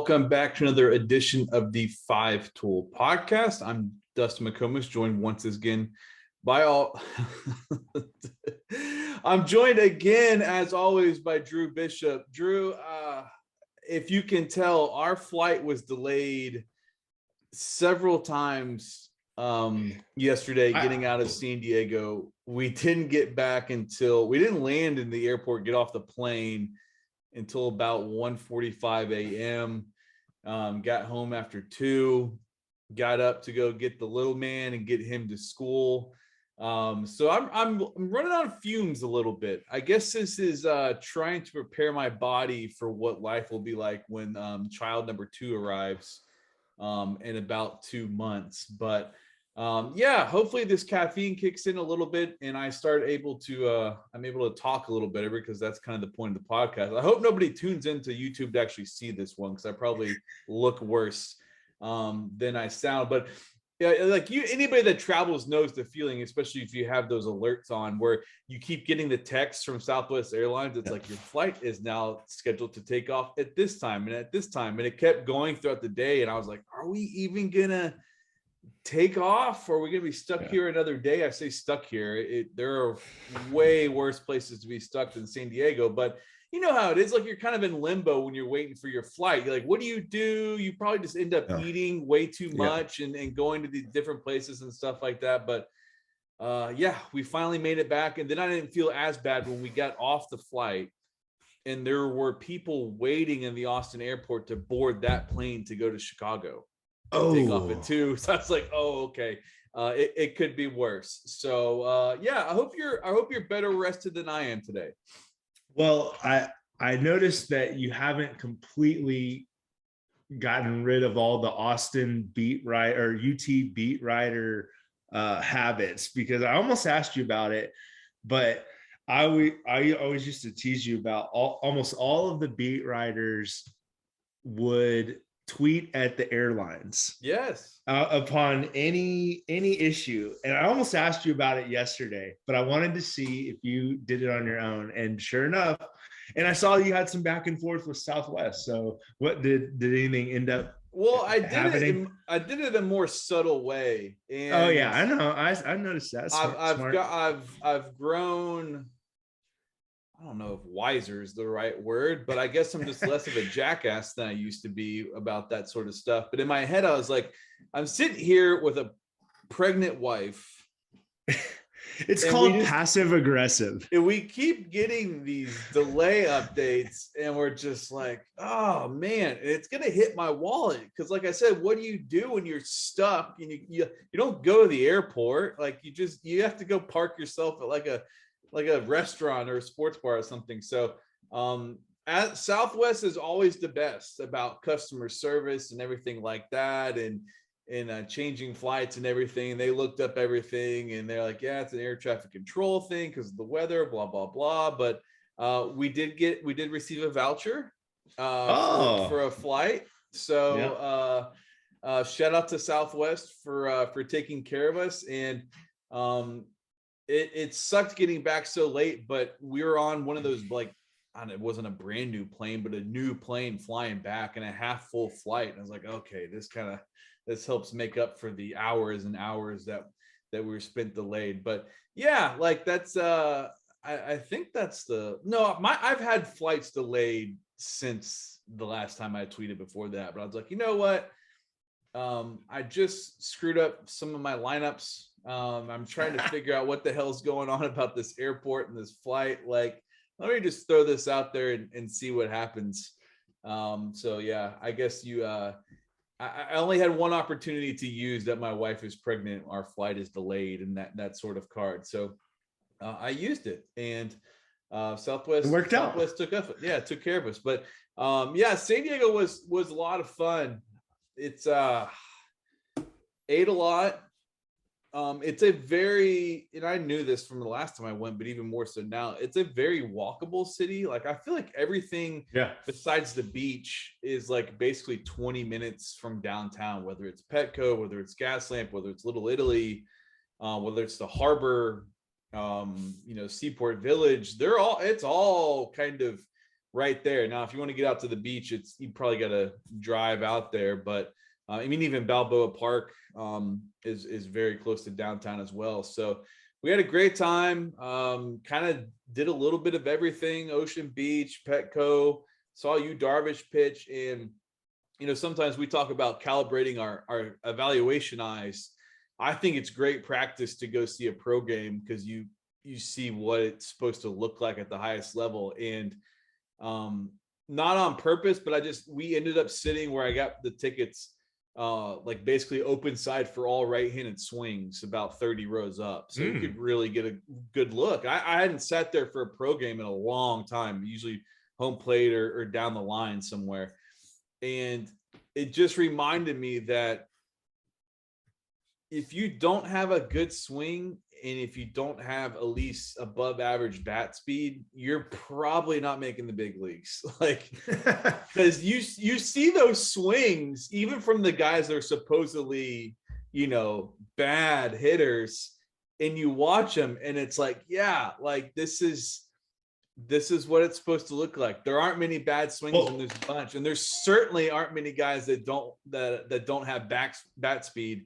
Welcome back to another edition of the Five Tool Podcast. I'm Dustin McComas, joined once again by all. I'm joined again, as always, by Drew Bishop. Drew, if you can tell, our flight was delayed several times yesterday getting out of San Diego. We didn't get back until we didn't land in the airport, get off the plane until about 1:45 a.m. Got home after 2, got up to go get the little man and get him to school. So I'm running on fumes a little bit. I guess this is trying to prepare my body for what life will be like when child number 2 arrives in about 2 months. But yeah, hopefully this caffeine kicks in a little bit and I start able to I'm able to talk a little better, because that's kind of the point of the podcast. I hope nobody tunes into YouTube to actually see this one, because I probably look worse than I sound. But yeah, like anybody that travels knows the feeling, especially if you have those alerts on where you keep getting the text from Southwest Airlines. It's like your flight is now scheduled to take off at this time and at this time, and it kept going throughout the day. And I was like, are we even gonna take off, or are we gonna be stuck here another day? I say stuck here. There are way worse places to be stuck than San Diego, but you know how it is. Like, you're kind of in limbo when you're waiting for your flight. You're like, what do? You probably just end up eating way too much and going to these different places and stuff like that. But yeah, we finally made it back, and then I didn't feel as bad when we got off the flight and there were people waiting in the Austin airport to board that plane to go to Chicago. Take off at 2. So that's like, oh, okay. It could be worse. So yeah, I hope you're better rested than I am today. Well, I noticed that you haven't completely gotten rid of all the Austin beat writer or UT beat writer habits, because I almost asked you about it, but I always used to tease you about almost all of the beat writers would tweet at the airlines upon any issue. And I almost asked you about it yesterday, but I wanted to see if you did it on your own. And sure enough, and I saw you had some back and forth with Southwest. So what did anything end up happening? I did it in a more subtle way. And oh yeah, I know. I noticed that. I've grown. I don't know if wiser is the right word, but I guess I'm just less of a jackass than I used to be about that sort of stuff. But in my head, I was like, I'm sitting here with a pregnant wife. It's called passive aggressive. And we keep getting these delay updates, and we're just like, oh man, it's gonna hit my wallet. Because like I said, what do you do when you're stuck and you don't go to the airport? Like you have to go park yourself at like a restaurant or a sports bar or something. So at Southwest is always the best about customer service and everything like that, and changing flights and everything. They looked up everything and they're like, yeah, it's an air traffic control thing because of the weather, blah blah blah. But we did receive a voucher for a flight. So shout out to Southwest for taking care of us. And it sucked getting back so late, but we were on one of those, like, I don't know, it wasn't a brand new plane, but a new plane flying back in a half full flight. And I was like, okay, this helps make up for the hours and hours that we were spent delayed. But yeah, like that's I think that's I've had flights delayed since the last time I tweeted before that. But I was like, you know what? I just screwed up some of my lineups. I'm trying to figure out what the hell's going on about this airport and this flight. Like, let me just throw this out there and see what happens. So yeah, I guess I only had one opportunity to use that my wife is pregnant, our flight is delayed, and that sort of card. So I used it, and Southwest took care of us. But yeah, San Diego was a lot of fun. It's ate a lot. It's a very, and I knew this from the last time I went, but even more so now, it's a very walkable city. Like, I feel like everything besides the beach is like basically 20 minutes from downtown, whether it's Petco, whether it's Gaslamp, whether it's Little Italy, whether it's the harbor, Seaport Village. It's all kind of right there. Now, if you want to get out to the beach, you probably got to drive out there, but I mean, even Balboa Park is very close to downtown as well. So we had a great time. Kind of did a little bit of everything: Ocean Beach, Petco, saw Yu Darvish pitch. And sometimes we talk about calibrating our evaluation eyes. I think it's great practice to go see a pro game, because you see what it's supposed to look like at the highest level. And not on purpose, but we ended up sitting where I got the tickets, like basically open side for all right-handed swings, about 30 rows up. So you could really get a good look. I hadn't sat there for a pro game in a long time, usually home plate or down the line somewhere. And it just reminded me that if you don't have a good swing, and if you don't have at least above average bat speed, you're probably not making the big leagues. Like, because you see those swings, even from the guys that are supposedly, bad hitters, and you watch them and it's like, yeah, like this is what it's supposed to look like. There aren't many bad swings in this bunch. And there certainly aren't many guys that don't have bat speed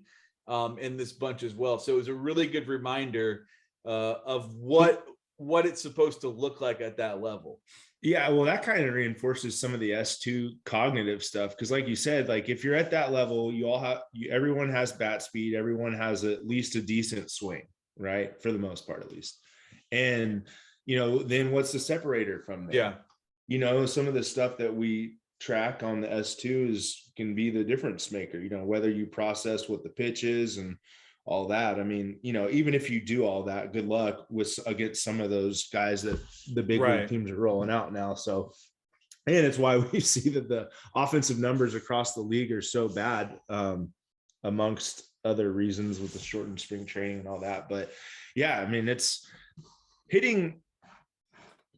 in this bunch as well. So it was a really good reminder of what it's supposed to look like at that level. Yeah, well, that kind of reinforces some of the S2 cognitive stuff, because like you said, like if you're at that level, everyone has bat speed, everyone has at least a decent swing, right? For the most part, at least. And then what's the separator from there? Yeah. Some of the stuff that we track on the S2 can be the difference maker, whether you process what the pitch is and all that. I mean, even if you do all that, good luck against some of those guys that the big league teams are rolling out now. So, and it's why we see that the offensive numbers across the league are so bad, amongst other reasons with the shortened spring training and all that. But yeah, I mean, it's hitting.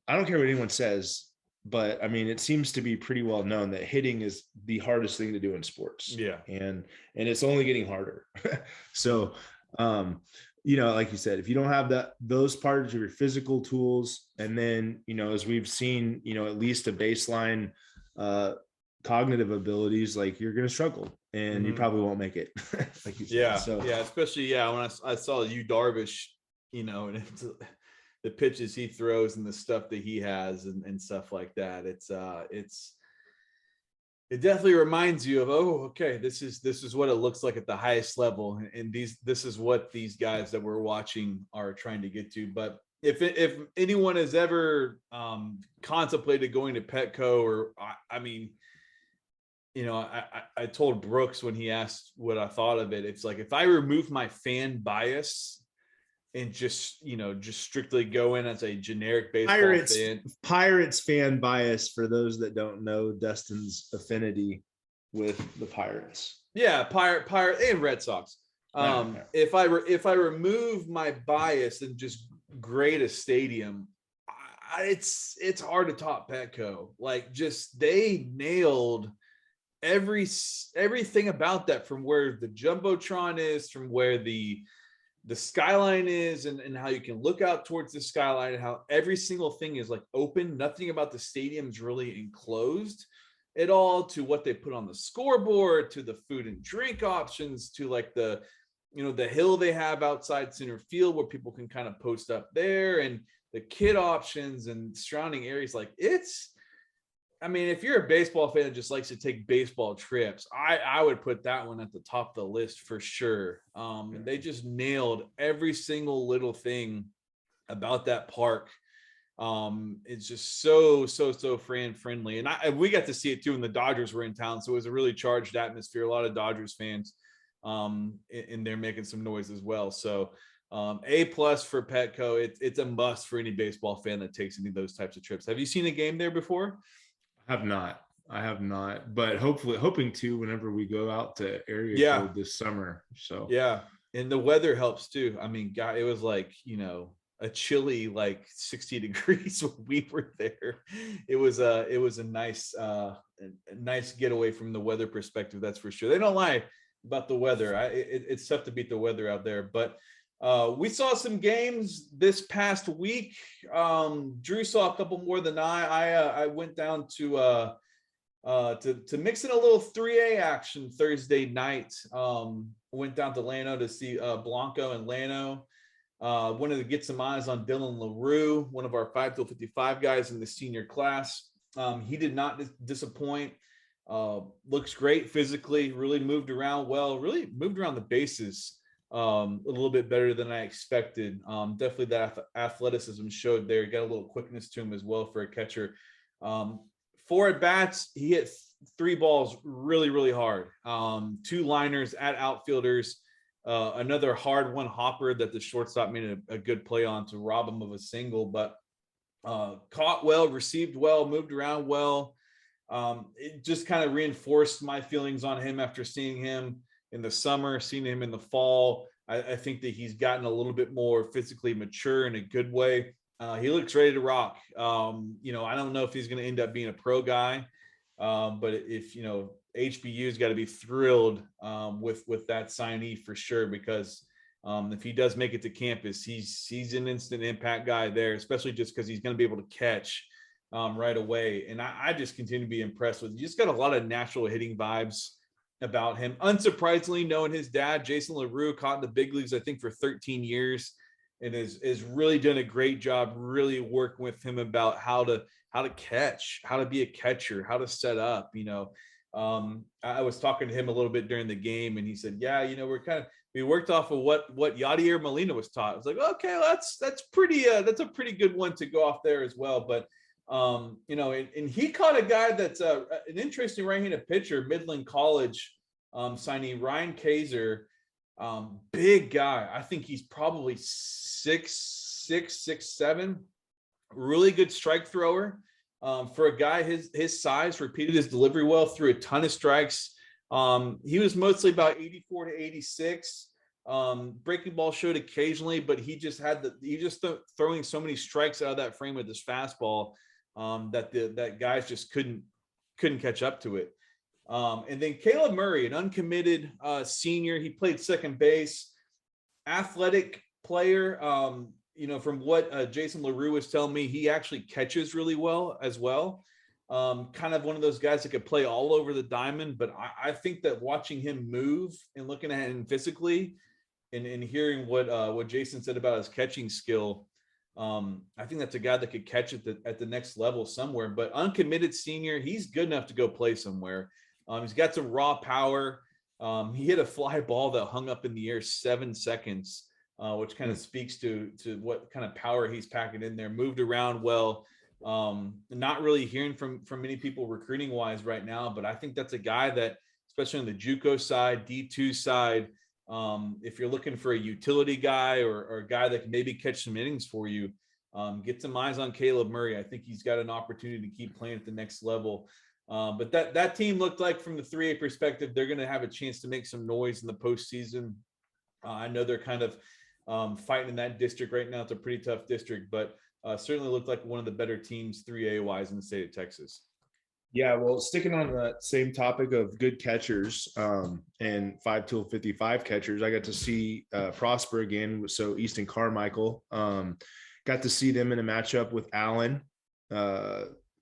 I don't care what anyone says, but I mean, it seems to be pretty well known that hitting is the hardest thing to do in sports. Yeah. And it's only getting harder. So, like you said, if you don't have those parts of your physical tools, and then, as we've seen, at least a baseline, cognitive abilities, like you're going to struggle and you probably won't make it. Like you said. Yeah. So, yeah. Especially, when I saw Yu Darvish, and it's, the pitches he throws and the stuff that he has and stuff like that. It definitely reminds you of, okay, this is what it looks like at the highest level. And this is what these guys that we're watching are trying to get to. But if anyone has ever contemplated going to Petco, or I mean, I told Brooks when he asked what I thought of it, it's like, if I remove my fan bias and just strictly go in as a generic baseball fan. Pirates fan bias, for those that don't know Dustin's affinity with the Pirates. Yeah, Pirate and Red Sox. If I remove my bias and just grade a stadium, it's hard to top Petco. Like, just they nailed everything about that, from where the Jumbotron is, from where the skyline is, and how you can look out towards the skyline, and how every single thing is like open. Nothing about the stadium is really enclosed at all, to what they put on the scoreboard, to the food and drink options, to like the hill they have outside center field where people can kind of post up there, and the kid options and surrounding areas. Like, if you're a baseball fan that just likes to take baseball trips, I would put that one at the top of the list for sure. And they just nailed every single little thing about that park. It's just so fan friendly. And we got to see it too when the Dodgers were in town. So it was a really charged atmosphere. A lot of Dodgers fans in there making some noise as well. So A+ for Petco. It's a must for any baseball fan that takes any of those types of trips. Have you seen a game there before? I have not, but hoping to whenever we go out to area code this summer. So yeah, and the weather helps too. I mean, God, it was like a chilly like 60 degrees when we were there. It was a nice getaway from the weather perspective. That's for sure. They don't lie about the weather. It's tough to beat the weather out there, but We saw some games this past week. Drew saw a couple more than I went down to mix in a little 3A action Thursday night. Went down to Llano to see Blanco and Llano. Wanted to get some eyes on Dylan LaRue, one of our 5-55 guys in the senior class. He did not disappoint. Looks great physically, really moved around well, really moved around the bases a little bit better than I expected. Definitely that athleticism showed there. Got a little quickness to him as well for a catcher. 4 at bats, he hit 3 balls really, really hard. 2 liners at outfielders. Another hard one hopper that the shortstop made a good play on to rob him of a single, but caught well, received well, moved around well. It just kind of reinforced my feelings on him after seeing him in the summer, seeing him in the fall. I think that he's gotten a little bit more physically mature in a good way. He looks ready to rock. I don't know if he's going to end up being a pro guy, but if HBU's got to be thrilled with that signee for sure, because if he does make it to campus, he's an instant impact guy there, especially just because he's going to be able to catch right away. And I just continue to be impressed with. He just got a lot of natural hitting vibes about him. Unsurprisingly, knowing his dad, Jason LaRue, caught in the big leagues, I think, for 13 years, and is really done a great job really working with him about how to catch, how to be a catcher, how to set up. I was talking to him a little bit during the game, and he said, yeah, we worked off of what Yadier Molina was taught. I was like, okay, well, that's a pretty good one to go off there as well. But and he caught a guy that's an interesting right-handed pitcher, Midland College signee, Ryan Kaiser. Big guy. I think he's probably 6'6", 6'7", really good strike thrower. For a guy his size, repeated his delivery well, threw a ton of strikes. He was mostly about 84 to 86. Breaking ball showed occasionally, but he just throwing so many strikes out of that frame with his fastball that guys just couldn't catch up to it. And then Caleb Murray, an uncommitted senior, he played second base, athletic player. From what Jason LaRue was telling me, he actually catches really well as well. Kind of one of those guys that could play all over the diamond, but I think that watching him move and looking at him physically and hearing what Jason said about his catching skill, I think that's a guy that could catch at the next level somewhere. But uncommitted senior, he's good enough to go play somewhere. He's got some raw power. He hit a fly ball that hung up in the air 7 seconds, which kind of speaks to what kind of power he's packing in there. Moved around well. Not really hearing from many people recruiting wise right now, but I think that's a guy that, especially on the JUCO side, D2 side, if you're looking for a utility guy or a guy that can maybe catch some innings for you, get some eyes on Caleb Murray. I think he's got an opportunity to keep playing at the next level. But that team looked like, from the 3A perspective, they're going to have a chance to make some noise in the postseason. I know they're kind of fighting in that district right now. It's a pretty tough district, but certainly looked like one of the better teams 3A wise in the state of Texas. Yeah, well, sticking on the same topic of good catchers and 5-55 catchers, I got to see Prosper again. So Easton Carmichael, got to see them in a matchup with Allen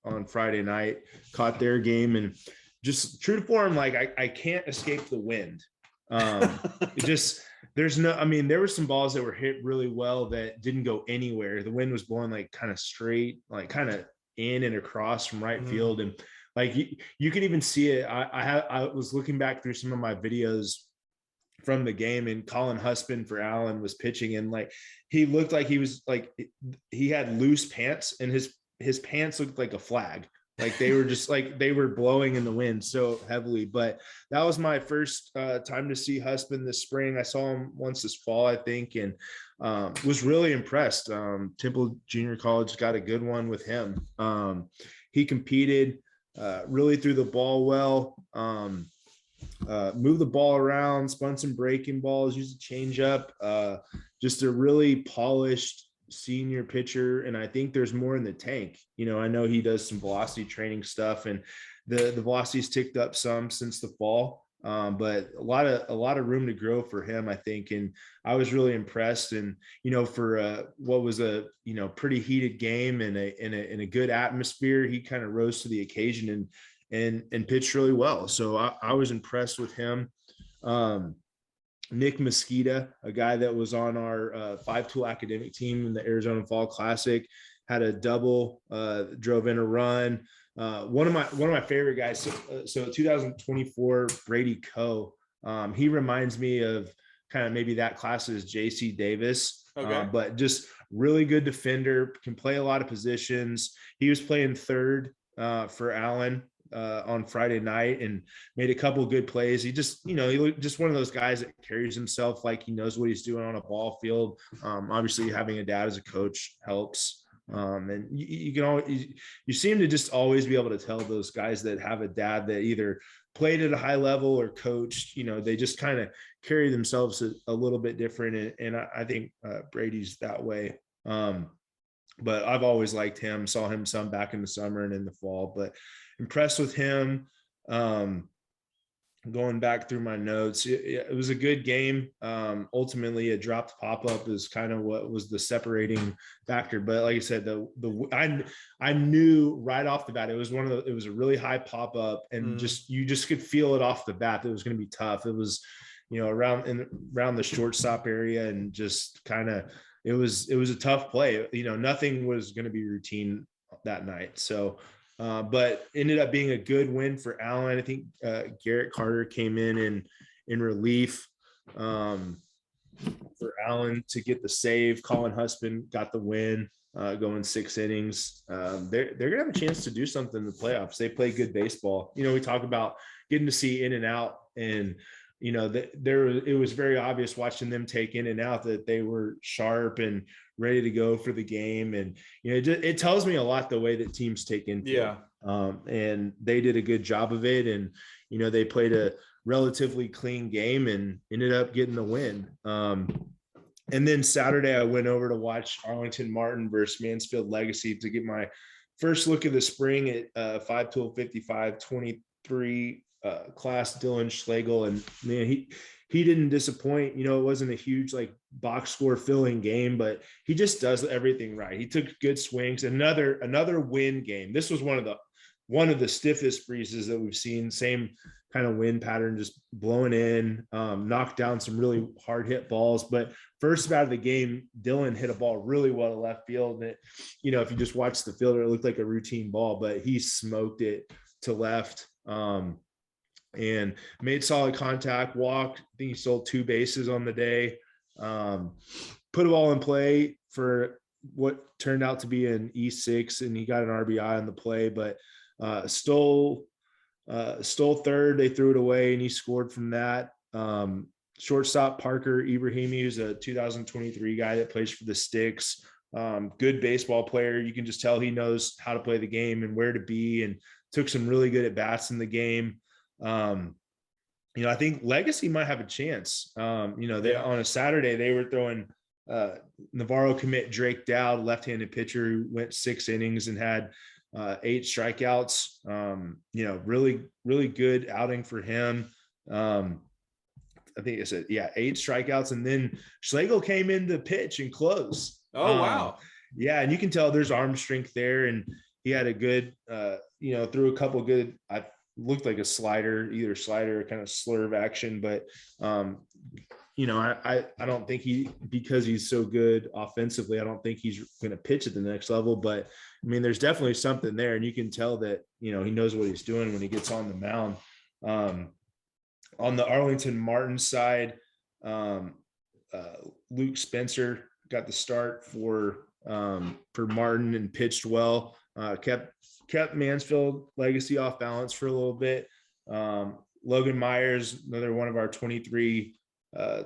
on Friday night, caught their game, and just true to form, like I can't escape the wind. There were some balls that were hit really well that didn't go anywhere. The wind was blowing like kind of straight, like kind of in and across from right field. And like you could even see it. I was looking back through some of my videos from the game, and Colin Husband for Allen was pitching, and like he looked like he was like he had loose pants, and his pants looked like a flag. Like they were just like they were blowing in the wind so heavily. But that was my first time to see Husband this spring. I saw him once this fall, I think, and was really impressed. Temple Junior College got a good one with him. He competed, really threw the ball well, moved the ball around, spun some breaking balls, used a changeup. Just a really polished senior pitcher, and I think there's more in the tank. I know he does some velocity training stuff, and the velocity's ticked up some since the fall. But a lot of room to grow for him, I think. And I was really impressed. And, for what was a, pretty heated game and in a good atmosphere, he kind of rose to the occasion and pitched really well. So I was impressed with him. Nick Mosquito, a guy that was on our 5-tool academic team in the Arizona Fall Classic, had a double, drove in a run. One of my favorite guys. So 2024 Brady Coe. He reminds me of kind of maybe that class's JC Davis, Okay. but just really good defender, can play a lot of positions. He was playing third for Allen on Friday night and made a couple of good plays. He just, he just one of those guys that carries himself like he knows what he's doing on a ball field. Obviously having a dad as a coach helps. And you can always, you seem to just always be able to tell those guys that have a dad that either played at a high level or coached, they just kind of carry themselves a little bit different. And I think Brady's that way. But I've always liked him, saw him some back in the summer and in the fall, but impressed with him. Going back through my notes, it was a good game. Ultimately, a dropped pop-up is kind of what was the separating factor. But like I said, I knew right off the bat it was it was a really high pop-up, and you just could feel it off the bat that it was going to be tough. It was, around the shortstop area, and just kind of it was a tough play. Nothing was going to be routine that night. So. But ended up being a good win for Allen. I think Garrett Carter came in relief for Allen to get the save. Colin Husband got the win, going 6 innings. They're gonna have a chance to do something in the playoffs. They play good baseball. We talk about getting to see in and out, and it was very obvious watching them take in and out that they were sharp and ready to go for the game. And it tells me a lot the way that teams take in. Yeah. And they did a good job of it, and they played a relatively clean game and ended up getting the win. And then Saturday I went over to watch Arlington Martin versus Mansfield Legacy to get my first look of the spring at 5-tool 55-23 class Dylan Schlegel. And man, he didn't disappoint. It wasn't a huge box score filling game, but he just does everything right. He took good swings. Another win game. This was one of the stiffest breezes that we've seen. Same kind of wind pattern, just blowing in, knocked down some really hard hit balls. But first out of the game, Dylan hit a ball really well to left field. And it, if you just watch the fielder, it looked like a routine ball, but he smoked it to left. And made solid contact, walked. I think he stole 2 bases on the day. Put a ball in play for what turned out to be an E6, and he got an RBI on the play, but stole third. They threw it away, and he scored from that. Shortstop Parker Ibrahimi, who's a 2023 guy that plays for the Sticks. Good baseball player. You can just tell he knows how to play the game and where to be, and took some really good at bats in the game. I think Legacy might have a chance. They on a Saturday they were throwing Navarro commit Drake Dowd, left-handed pitcher, who went 6 innings and had 8 strikeouts. Really, really good outing for him. I think I said, 8 strikeouts, and then Schlegel came in to pitch and close. Oh, wow. Yeah, and you can tell there's arm strength there, and he had a good, threw a couple good. Looked like a slider, either slider or kind of slurve action, but I don't think because he's so good offensively, I don't think he's going to pitch at the next level. But I mean, there's definitely something there, and you can tell that he knows what he's doing when he gets on the mound. On the Arlington Martin side, Luke Spencer got the start for Martin and pitched well. Kept Mansfield Legacy off balance for a little bit. Logan Myers, another one of our 23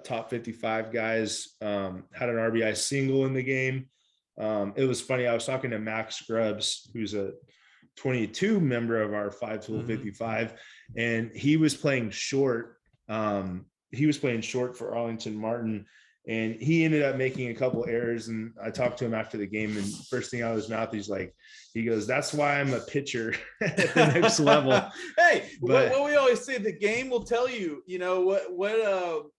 top 55 guys, had an RBI single in the game. It was funny. I was talking to Max Grubbs, who's a 22 member of our 5-tool 55, and he was playing short. He was playing short for Arlington Martin, And he ended up making a couple errors. And I talked to him after the game, and first thing out of his mouth, he goes, "That's why I'm a pitcher at the next level." Hey, But what we always say, the game will tell you,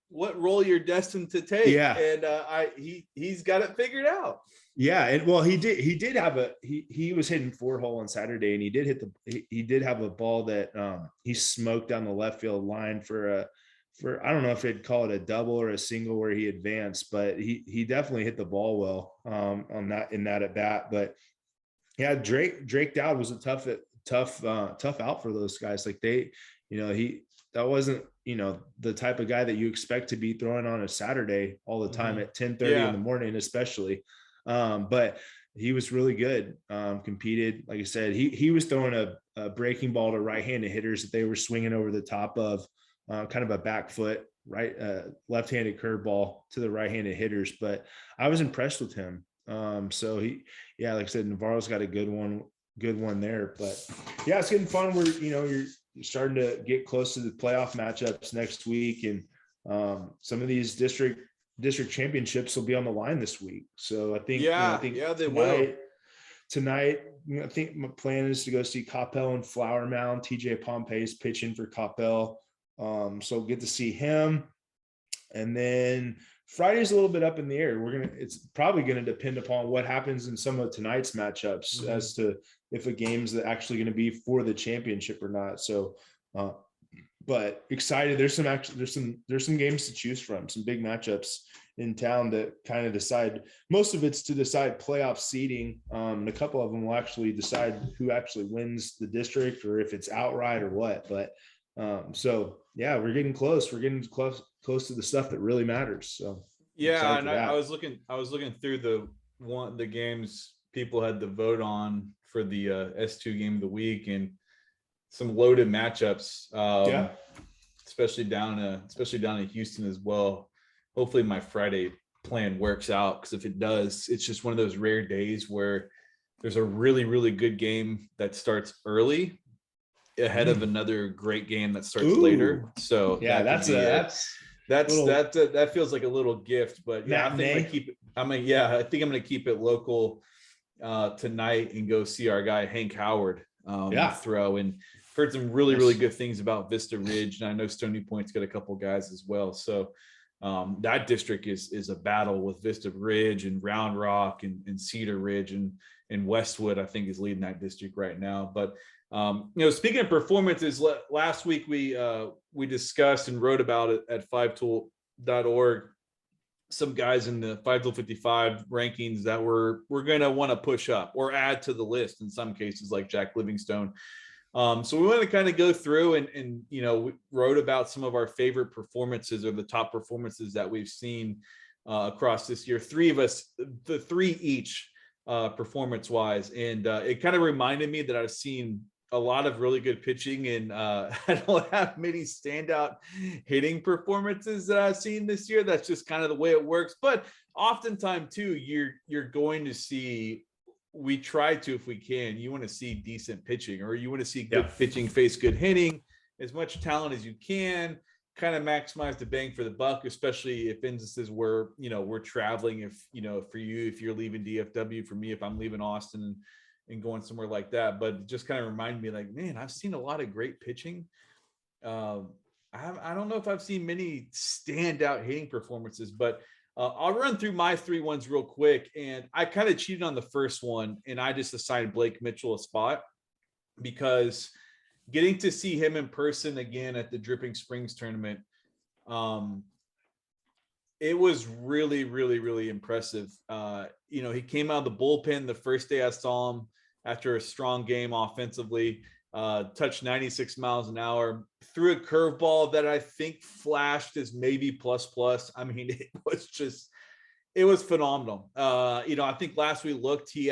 what role you're destined to take. Yeah. And he's got it figured out. Yeah, and well, he did have he was hitting 4-hole on Saturday, and he did have a ball that he smoked down the left field line for I don't know if they'd call it a double or a single where he advanced, but he definitely hit the ball well on that in that at bat. But yeah, Drake Dowd was a tough out for those guys. Like that wasn't the type of guy that you expect to be throwing on a Saturday all the time at 10:30 in the morning, especially. But he was really good, competed. Like I said, he was throwing a breaking ball to right-handed hitters that they were swinging over the top of, kind of a back foot, left-handed curveball to the right-handed hitters. But I was impressed with him. So like I said, Navarro's got a good one there. But yeah, it's getting fun. You're starting to get close to the playoff matchups next week, and some of these district championships will be on the line this week. So I think, they will. Tonight, I think my plan is to go see Coppell and Flower Mound. TJ Pompey's pitching for Coppell. So get to see him. And then Friday's a little bit up in the air. It's probably going to depend upon what happens in some of tonight's matchups as to if a game's actually going to be for the championship or not. So, but excited. There's some games to choose from, some big matchups in town that kind of decide. Most of it's to decide playoff seeding. And a couple of them will actually decide who actually wins the district, or if it's outright or what. But so yeah, we're getting close. We're getting close to the stuff that really matters. So yeah, and I was looking through the games people had to vote on for the S2 game of the week, and some loaded matchups, especially down in Houston as well. Hopefully my Friday plan works out, because if it does, it's just one of those rare days where there's a really, really good game that starts early ahead of another great game that starts later. So yeah, that feels like a little gift. But yeah, I think I'm gonna keep it local tonight and go see our guy Hank Howard throw. And heard some really good things about Vista Ridge, and I know Stony Point's got a couple guys as well. So that district is a battle with Vista Ridge and Round Rock and Cedar Ridge, and Westwood, I think, is leading that district right now. But speaking of performances, last week we discussed and wrote about it at 5tool.org, some guys in the 5 tool 55 rankings that we're going to want to push up or add to the list in some cases, like Jack Livingstone. So we want to kind of go through and we wrote about some of our favorite performances, or the top performances that we've seen across this year. Three of us, the three each performance wise. And it kind of reminded me that I've seen a lot of really good pitching, and I don't have many standout hitting performances that I've seen this year. That's just kind of the way it works. But oftentimes too, you're going to see, we try to, if we can, you want to see decent pitching, or you want to see good pitching face good hitting, as much talent as you can, kind of maximize the bang for the buck, especially if instances where, we're traveling, if you're leaving DFW, for me, if I'm leaving Austin and going somewhere like that. But it just kind of reminded me, like, man, I've seen a lot of great pitching. I don't know if I've seen many standout hitting performances, but I'll run through my 3 ones real quick. And I kind of cheated on the first one, and I just assigned Blake Mitchell a spot, because getting to see him in person again at the Dripping Springs tournament, it was really, really, really impressive. He came out of the bullpen the first day I saw him after a strong game offensively, touched 96 miles an hour, threw a curveball that I think flashed as maybe plus. I mean, it was phenomenal. I think last we looked, he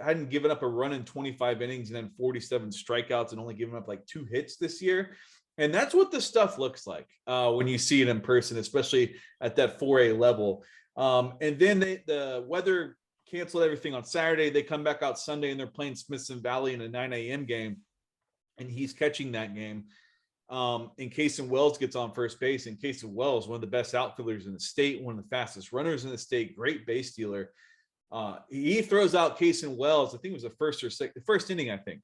hadn't given up a run in 25 innings and then 47 strikeouts, and only given up like 2 hits this year. And that's what the stuff looks like when you see it in person, especially at that 4A level. And then the weather canceled everything on Saturday. They come back out Sunday, and they're playing Smithson Valley in a 9 a.m. game, and he's catching that game. And Casey Wells gets on first base, and Casey Wells, one of the best outfielders in the state, one of the fastest runners in the state, great base stealer. He throws out Casey Wells. I think it was the first inning, I think.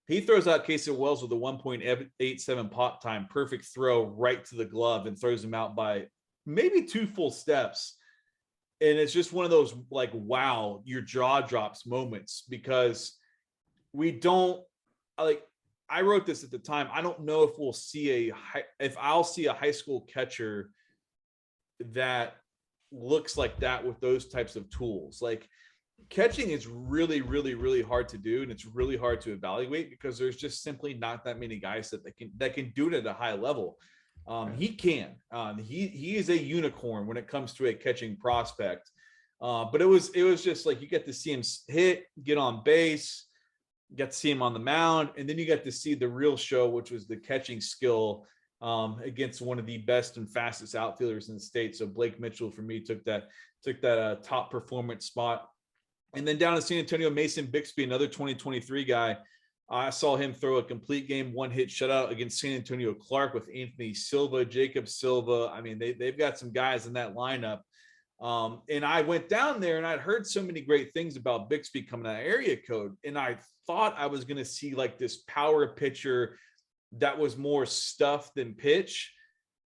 He throws out Casey Wells with a 1.87 pop time, perfect throw right to the glove, and throws him out by maybe 2 full steps. And it's just one of those like, wow, your jaw drops moments, because we don't like, I wrote this at the time. I don't know if I'll see a high school catcher that looks like that with those types of tools. Like, catching is really, really, really hard to do, and it's really hard to evaluate because there's just simply not that many guys that can do it at a high level. He can. He is a unicorn when it comes to a catching prospect. But it was just like, you get to see him hit, get on base, get to see him on the mound, and then you get to see the real show, which was the catching skill against one of the best and fastest outfielders in the state. So Blake Mitchell, for me, took that top performance spot. And then down in San Antonio, Mason Bixby, another 2023 guy. I saw him throw a complete game, 1-hit shutout against San Antonio Clark with Anthony Silva, Jacob Silva. I mean, they've got some guys in that lineup. And I went down there, and I'd heard so many great things about Bixby coming out of area code. And I thought I was going to see like this power pitcher that was more stuff than pitch.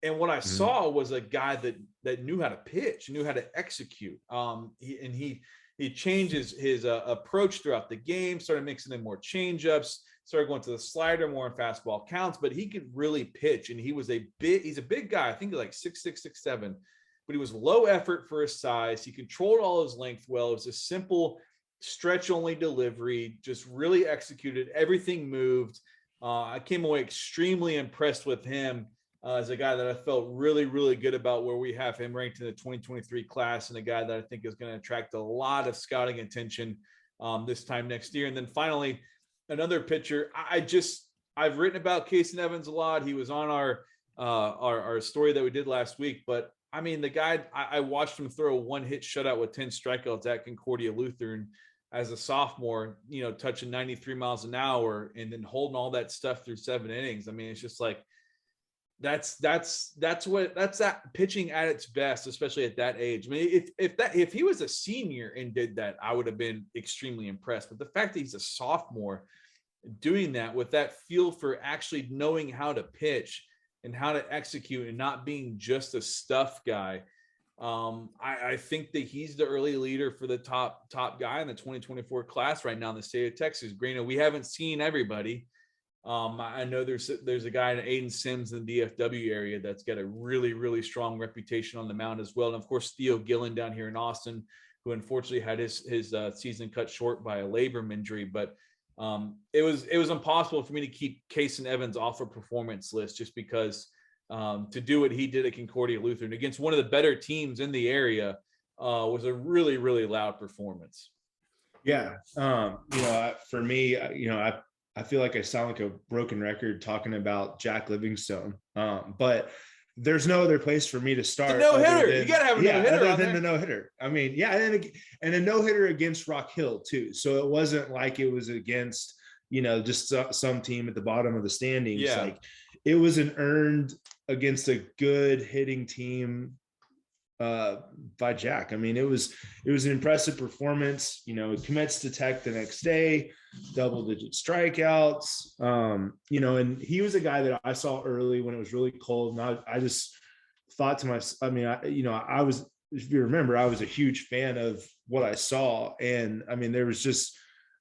And what I saw was a guy that knew how to pitch, knew how to execute. He changed his approach throughout the game, started mixing in more changeups, started going to the slider more in fastball counts, but he could really pitch. And he's a big guy. I think like 6'6", 6'7", but he was low effort for his size. He controlled all his length well. It was a simple stretch only delivery, just really executed. Everything moved. I came away extremely impressed with him. As a guy that I felt really, really good about where we have him ranked in the 2023 class, and a guy that I think is going to attract a lot of scouting attention this time next year. And then finally, another pitcher. I've written about Casey Evans a lot. He was on our story that we did last week. But I mean, the guy, I watched him throw a 1-hit shutout with 10 strikeouts at Concordia Lutheran as a sophomore, touching 93 miles an hour and then holding all that stuff through 7 innings. I mean, it's just like, that's that pitching at its best, especially at that age. I mean, if he was a senior and did that, I would have been extremely impressed. But the fact that he's a sophomore doing that with that feel for actually knowing how to pitch and how to execute and not being just a stuff guy, I think that he's the early leader for the top guy in the 2024 class right now in the state of Texas. Granted, we haven't seen everybody. I know there's a guy in Aiden Sims in the DFW area that's got a really, really strong reputation on the mound as well. And of course, Theo Gillen down here in Austin, who unfortunately had his season cut short by a labrum injury. But it was impossible for me to keep Casey Evans off a performance list just because to do what he did at Concordia Lutheran against one of the better teams in the area was a really, really loud performance. Yeah. For me, I feel like I sound like a broken record talking about Jack Livingstone, but there's no other place for me to start. The no-hitter. You got to have a no-hitter other than the no-hitter. I mean, yeah, and a no-hitter against Rock Hill too. So it wasn't like it was against, just some team at the bottom of the standings. Yeah. Like, it was an earned against a good hitting team by Jack. I mean, it was an impressive performance. He commits to Tech the next day, double-digit strikeouts. And he was a guy that I saw early when it was really cold, and I just thought to myself, I mean, I was, if you remember, I was a huge fan of what I saw, and I mean, there was just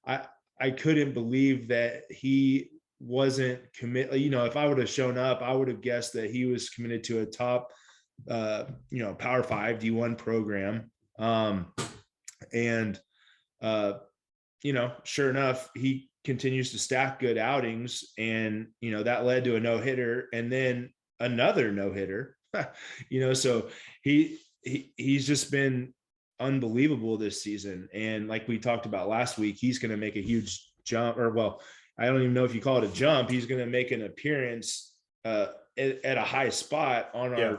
I couldn't believe that he wasn't committed. If I would have shown up, I would have guessed that he was committed to a top Power 5 D1 program. Sure enough, he continues to stack good outings, and that led to a no-hitter and then another no-hitter. So he's just been unbelievable this season. And like we talked about last week, he's going to make a huge jump, I don't even know if you call it a jump. He's going to make an appearance at a high spot on our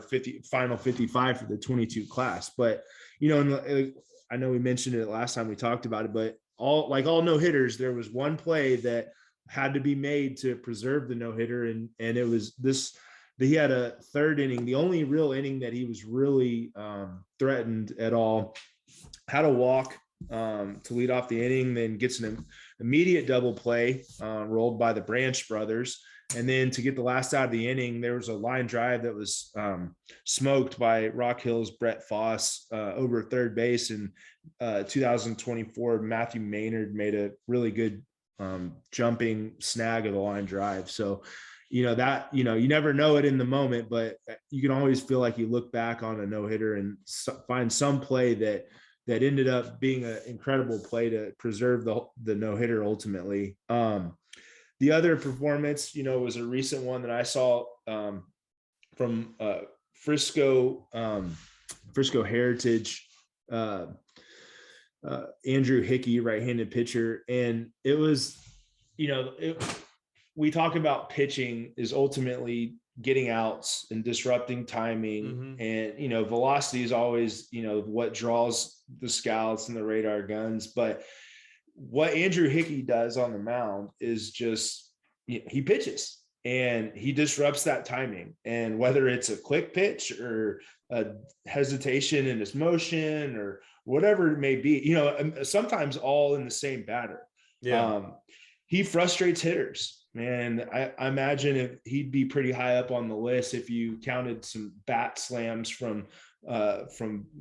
final 55 for the 22 class. But, I know we mentioned it last time we talked about it, but all no hitters, there was one play that had to be made to preserve the no-hitter. And it was he had a third inning, the only real inning that he was really threatened at all, had a walk to lead off the inning, then gets an immediate double play rolled by the Branch brothers. And then to get the last out of the inning, there was a line drive that was smoked by Rock Hill's Brett Foss over third base. In 2024, Matthew Maynard made a really good jumping snag of the line drive. So, that, you never know it in the moment, but you can always feel like you look back on a no-hitter and find some play that ended up being an incredible play to preserve the no-hitter ultimately. The other performance, was a recent one that I saw from Frisco Heritage, Andrew Hickey, right-handed pitcher. And it was, we talk about pitching is ultimately getting outs and disrupting timing. Mm-hmm. And, velocity is always, what draws the scouts and the radar guns. But what Andrew Hickey does on the mound is just, he pitches and he disrupts that timing. And whether it's a quick pitch or a hesitation in his motion or whatever it may be, sometimes all in the same batter. Yeah. He frustrates hitters. And I imagine if he'd be pretty high up on the list if you counted some bat slams from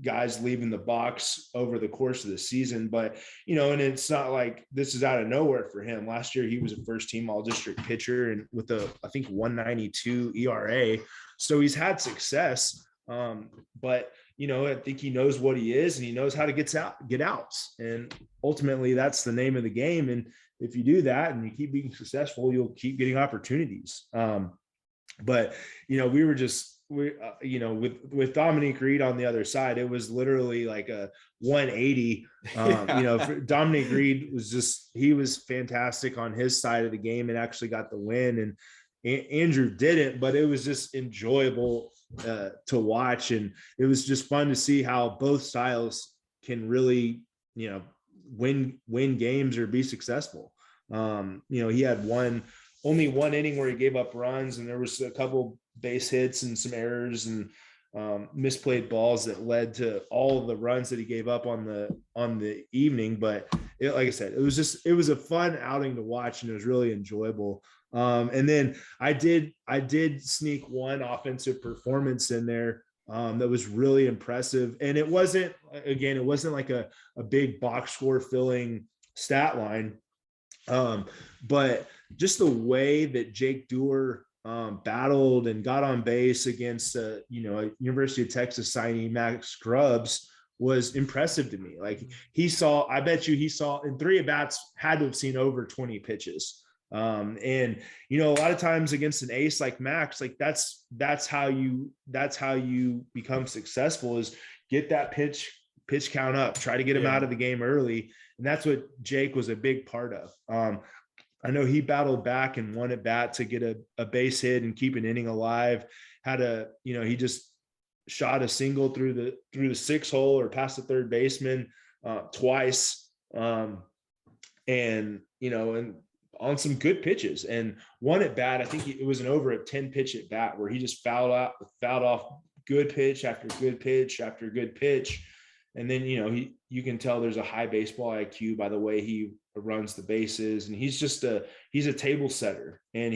guys leaving the box over the course of the season. But, and it's not like this is out of nowhere for him. Last year, he was a first team all district pitcher and with I think 192 ERA. So he's had success. But, I think he knows what he is and he knows how to get outs. And ultimately that's the name of the game. And if you do that and you keep being successful, you'll keep getting opportunities. But, we were just, with Dominique Reed on the other side, it was literally like a 180. Dominique Reed he was fantastic on his side of the game and actually got the win. And Andrew didn't, but it was just enjoyable to watch. And it was just fun to see how both styles can really, win games or be successful. He had only one inning where he gave up runs and there was a couple base hits and some errors and misplayed balls that led to all of the runs that he gave up on the evening. But like I said, it was a fun outing to watch and it was really enjoyable. And then I did sneak one offensive performance in there that was really impressive. And it wasn't like a big box score filling stat line. But just the way that Jake Dewar battled and got on base against a University of Texas signee Max Grubbs was impressive to me. Like I bet you he saw in 3 at-bats, had to have seen over 20 pitches. And a lot of times against an ace like Max, like that's how you become successful, is get that pitch count up, try to get him out of the game early. And that's what Jake was a big part of. I know he battled back and won at bat to get a base hit and keep an inning alive. He just shot a single through the 6-hole or past the third baseman twice. And on some good pitches, and one at bat, I think it was an over a 10 pitch at bat where he just fouled off good pitch after good pitch after good pitch. And then, you can tell there's a high baseball IQ by the way he runs the bases. And he's a table setter, and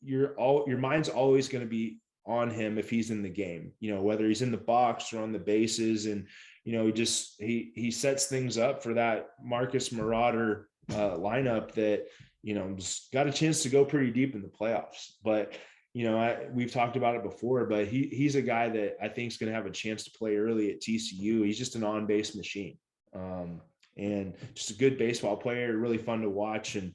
your mind's always going to be on him if he's in the game, whether he's in the box or on the bases. And, he sets things up for that Marcus Marauder lineup that, just got a chance to go pretty deep in the playoffs. But, we've talked about it before, but he's a guy that I think is going to have a chance to play early at TCU. He's just an on-base machine, and just a good baseball player, really fun to watch. And,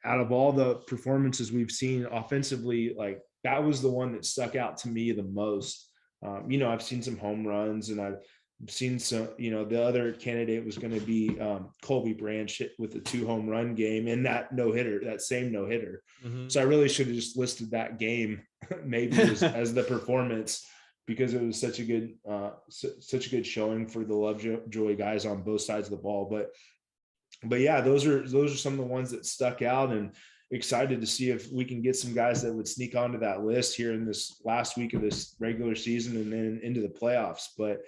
out of all the performances we've seen offensively, like that was the one that stuck out to me the most. I've seen some home runs, and I've seen some, the other candidate was going to be Colby Branch with a 2 home run game in that same no-hitter. Mm-hmm. So I really should have just listed that game maybe as the performance, because it was such a good showing for the Lovejoy guys on both sides of the ball. But but yeah, those are some of the ones that stuck out, and excited to see if we can get some guys that would sneak onto that list here in this last week of this regular season and then into the playoffs. But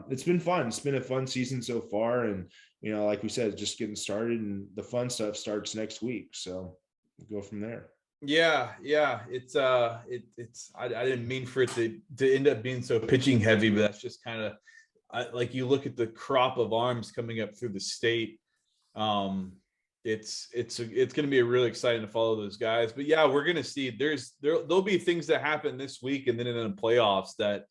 it's been fun. It's been a fun season so far. And, like we said, just getting started, and the fun stuff starts next week. So we'll go from there. Yeah. It's I didn't mean for it to end up being so pitching heavy, but that's just kind of like you look at the crop of arms coming up through the state. It's going to be really exciting to follow those guys. But yeah, we're going to see there'll be things that happen this week and then in the playoffs that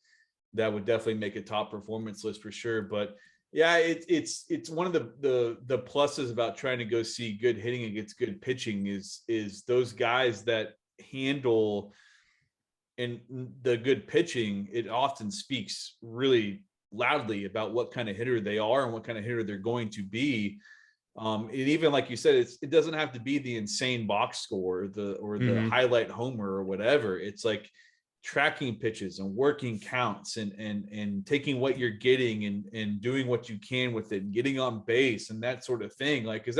would definitely make a top performance list for sure. But yeah, it's one of the pluses about trying to go see good hitting against good pitching is those guys that handle and the good pitching. It often speaks really loudly about what kind of hitter they are and what kind of hitter they're going to be. And even like you said, it doesn't have to be the insane box score or the highlight homer or whatever. It's like tracking pitches and working counts and taking what you're getting and doing what you can with it and getting on base and that sort of thing. Like, cause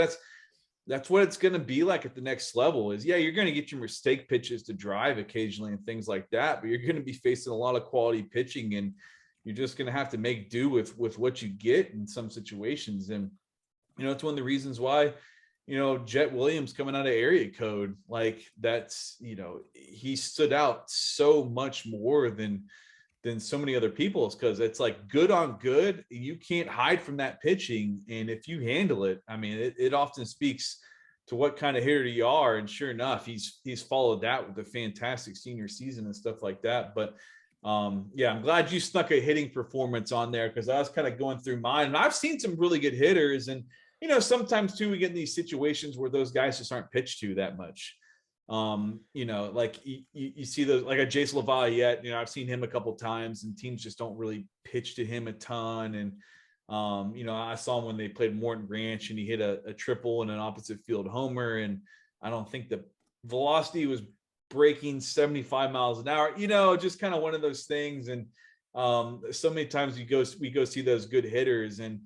that's what it's going to be like at the next level is, yeah, you're going to get your mistake pitches to drive occasionally and things like that, but you're going to be facing a lot of quality pitching and you're just going to have to make do with what you get in some situations. And, it's one of the reasons why, Jet Williams coming out of area code, like that's, he stood out so much more than so many other people's, because it's like good on good. You can't hide from that pitching. And if you handle it, I mean, it often speaks to what kind of hitter you are. And sure enough, he's followed that with a fantastic senior season and stuff like that. But yeah, I'm glad you snuck a hitting performance on there, because I was kind of going through mine and I've seen some really good hitters. And, sometimes too, we get in these situations where those guys just aren't pitched to that much. Like you see those, like a Jace LaValliette, I've seen him a couple of times and teams just don't really pitch to him a ton. And, I saw him when they played Morton Ranch and he hit a triple and an opposite field homer. And I don't think the velocity was breaking 75 miles an hour, just kind of one of those things. And so many times we go see those good hitters and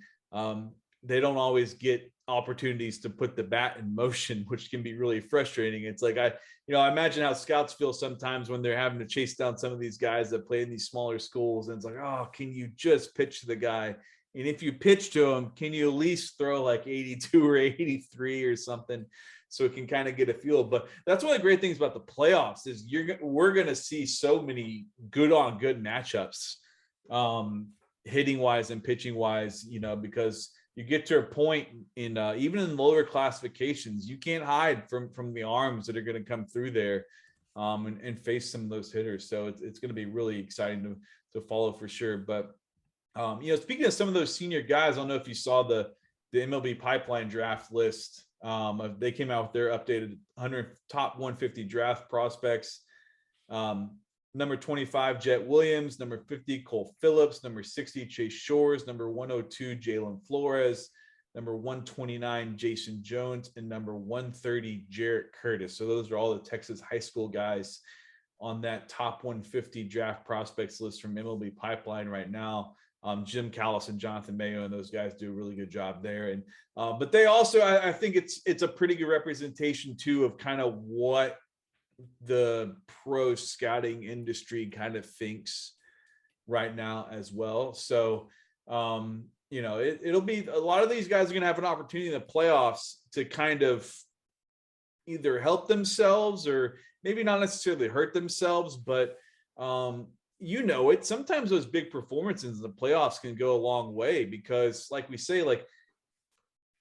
they don't always get opportunities to put the bat in motion, which can be really frustrating. It's like, I imagine how scouts feel sometimes when they're having to chase down some of these guys that play in these smaller schools. And it's like, oh, can you just pitch to the guy? And if you pitch to him, can you at least throw like 82 or 83 or something so it can kind of get a feel? But that's one of the great things about the playoffs is we're going to see so many good on good matchups, hitting wise and pitching wise, because you get to a point in even in lower classifications, you can't hide from the arms that are going to come through there and face some of those hitters. So it's going to be really exciting to follow for sure. But, speaking of some of those senior guys, I don't know if you saw the MLB pipeline draft list. They came out with their updated top 150 draft prospects. Number 25, Jet Williams. Number 50, Cole Phillips. Number 60, Chase Shores. Number 102, Jalen Flores. Number 129, Jason Jones. And number 130, Jarrett Curtis. So those are all the Texas high school guys on that top 150 draft prospects list from MLB Pipeline right now. Jim Callis and Jonathan Mayo and those guys do a really good job there. And but they also, I think it's a pretty good representation too of kind of what the pro scouting industry kind of thinks right now as well. So, it'll be a lot of these guys are going to have an opportunity in the playoffs to kind of either help themselves or maybe not necessarily hurt themselves, but sometimes those big performances in the playoffs can go a long way because like we say, like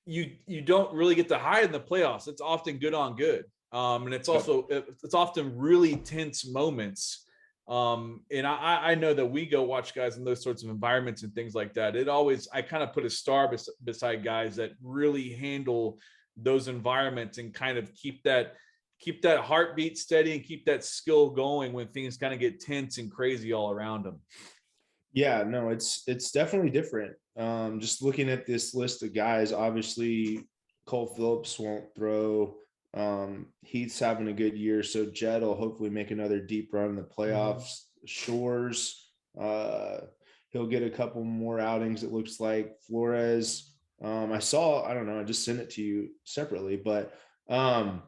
you don't really get to hide in the playoffs. It's often good on good. And it's often really tense moments. And I know that we go watch guys in those sorts of environments and things like that. I kind of put a star beside guys that really handle those environments and kind of keep that heartbeat steady and keep that skill going when things kind of get tense and crazy all around them. Yeah, no, it's definitely different. Just looking at this list of guys, obviously Cole Phillips won't throw. Heath's having a good year, so Jed will hopefully make another deep run in the playoffs. Shores, he'll get a couple more outings, it looks like. Flores, I don't know, I just sent it to you separately, but I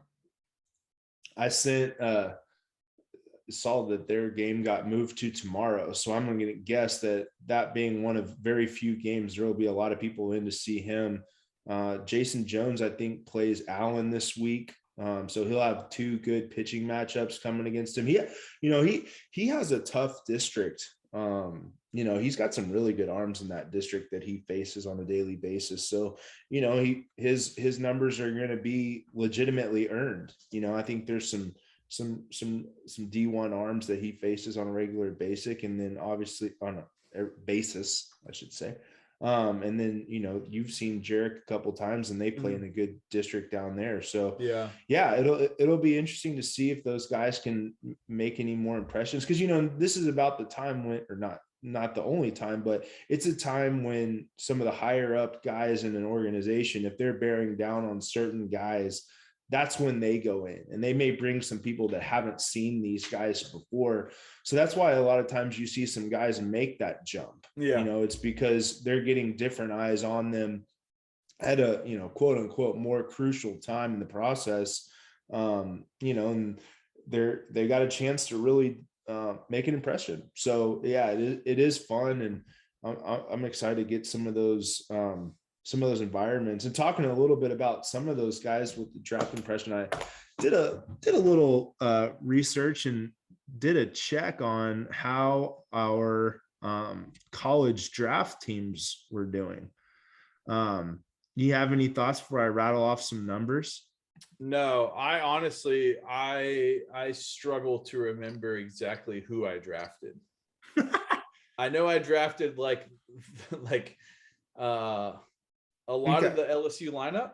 saw that their game got moved to tomorrow. So I'm going to guess that being one of very few games, there will be a lot of people in to see him. Jason Jones, I think, plays Allen this week. So he'll have 2 good pitching matchups coming against him. He has a tough district. He's got some really good arms in that district that he faces on a daily basis. So, his numbers are going to be legitimately earned. I think there's some D1 arms that he faces on a regular basis, and then obviously on a basis, I should say. And then, you've seen Jarek a couple times, and they play in a good district down there. So yeah, it'll be interesting to see if those guys can make any more impressions. Cause this is about the time when, or not the only time, but it's a time when some of the higher up guys in an organization, if they're bearing down on certain guys, that's when they go in, and they may bring some people that haven't seen these guys before. So that's why a lot of times you see some guys make that jump. It's because they're getting different eyes on them at a, quote unquote, more crucial time in the process. And they got a chance to really make an impression. So yeah, it is fun. And I'm excited to get some of those environments, and talking a little bit about some of those guys with the draft impression. I did a little research and did a check on how our college draft teams were doing. Do you have any thoughts before I rattle off some numbers? No, I honestly, I struggle to remember exactly who I drafted. I know I drafted like a lot of the LSU lineup.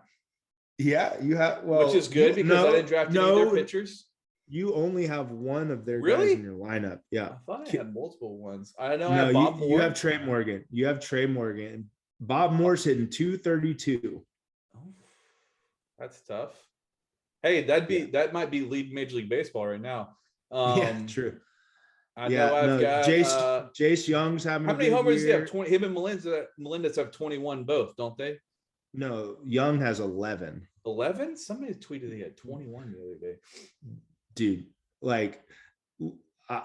Yeah, you have. Well, which is good because I didn't draft any of their pitchers. You only have one of their guys in your lineup. Yeah, I thought I had multiple ones. I know. No, I have Bob Moore. You have Trey Morgan. Bob Moore's hitting 232. Oh, that's tough. Hey, that might be lead Major League Baseball right now. Yeah, true. I know I've got Jace Young's having. How many homers do you have? 20. Him and Melendez have 21 both, don't they? No, Young has 11. 11? Somebody tweeted he had 21 the other day. Dude, like I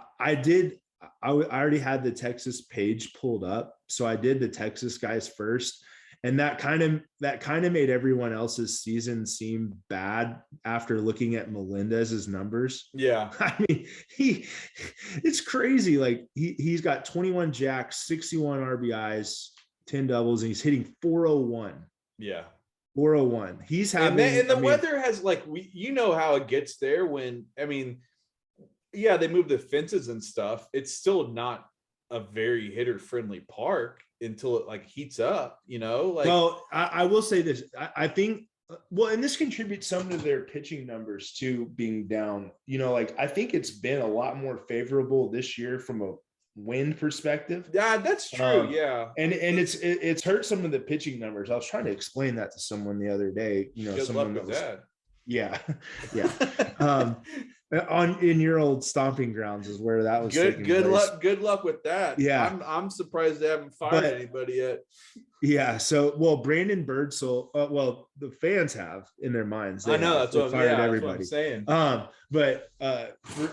already had the Texas page pulled up, so I did the Texas guys first. And that kind of made everyone else's season seem bad after looking at Melendez's numbers. Yeah. I mean, it's crazy. Like he's got 21 jacks, 61 RBIs, 10 doubles, and he's hitting 401. Yeah. 401. He's having, and the weather has how it gets there when, they move the fences and stuff. It's still not a very hitter friendly park until it heats up, Well, I will say this. I think, and this contributes some to their pitching numbers too, being down, I think it's been a lot more favorable this year from a wind perspective. Yeah, that's true. Yeah. And it's hurt some of the pitching numbers. I was trying to explain that to someone the other day, someone that was, yeah. In your old stomping grounds is where that was. Good luck with that. Yeah, I'm surprised they haven't fired anybody yet. Yeah. So, Brandon Burchell. The fans have in their minds. I know that's what everybody. That's what I'm saying. But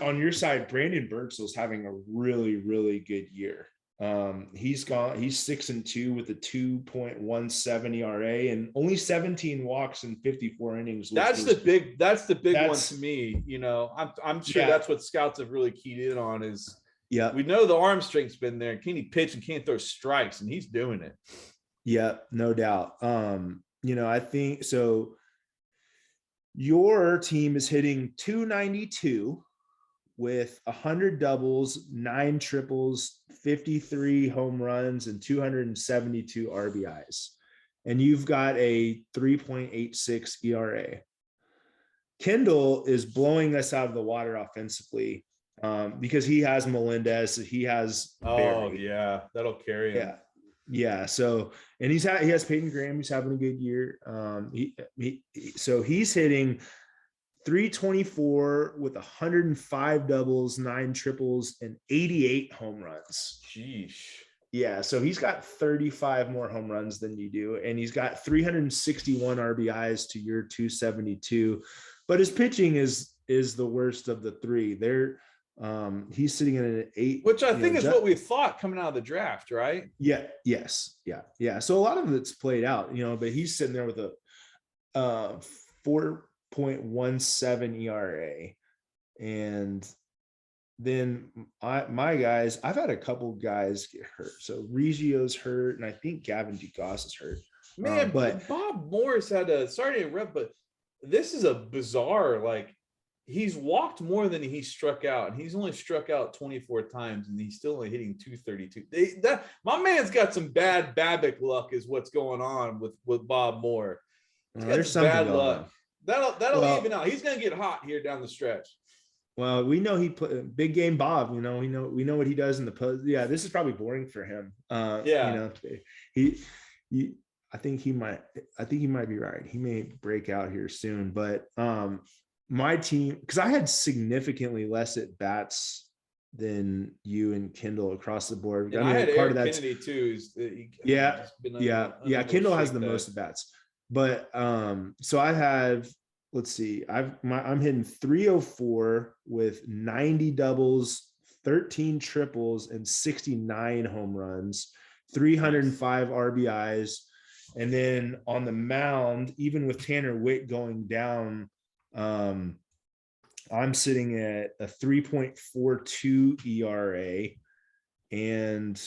on your side, Brandon Burchell's having a really, really good year. He's 6-2 with a 2.17 ERA and only 17 walks in 54 innings. That's the big one to me. I'm sure that's what scouts have really keyed in on is, we know the arm strength's been there. Can he pitch and can't throw strikes? And he's doing it. Yeah, no doubt. I think so. Your team is hitting 292 with 100 doubles, 9 triples, 53 home runs, and 272 RBIs. And you've got a 3.86 ERA. Kendall is blowing us out of the water offensively because he has Melendez. He has Barry. That'll carry him. Yeah. So, and he has Peyton Graham. He's having a good year. So he's hitting 324 with 105 doubles, 9 triples, and 88 home runs. Jeez. Yeah, so he's got 35 more home runs than you do, and he's got 361 RBIs to your 272. But his pitching is the worst of the three. He's sitting at an 8, which I think is what we thought coming out of the draft, right? Yeah, yes, yeah. So a lot of it's played out, but he's sitting there with a 4.17 ERA, and then my guys, I've had a couple guys get hurt. So Reggio's hurt, and I think Gavin Dugas is hurt. Man, but Bob Morris had sorry to interrupt, but this is a bizarre, like, he's walked more than he struck out, and he's only struck out 24 times, and he's still only hitting 232. My man's got some bad Babbitt luck, is what's going on with Bob Moore. There's some bad luck. That'll even out. He's gonna get hot here down the stretch. Well, we know he put big game Bob. We know what he does in the post. Yeah, this is probably boring for him. I think he might be right. He may break out here soon, but my team, because I had significantly less at bats than you and Kendall across the board. And I had part of that Kennedy too. Yeah. Kendall has the most at bats, but so I have. Let's see. I'm hitting 304 with 90 doubles, 13 triples, and 69 home runs, 305 RBIs. And then on the mound, even with Tanner Witt going down, I'm sitting at a 3.42 ERA. And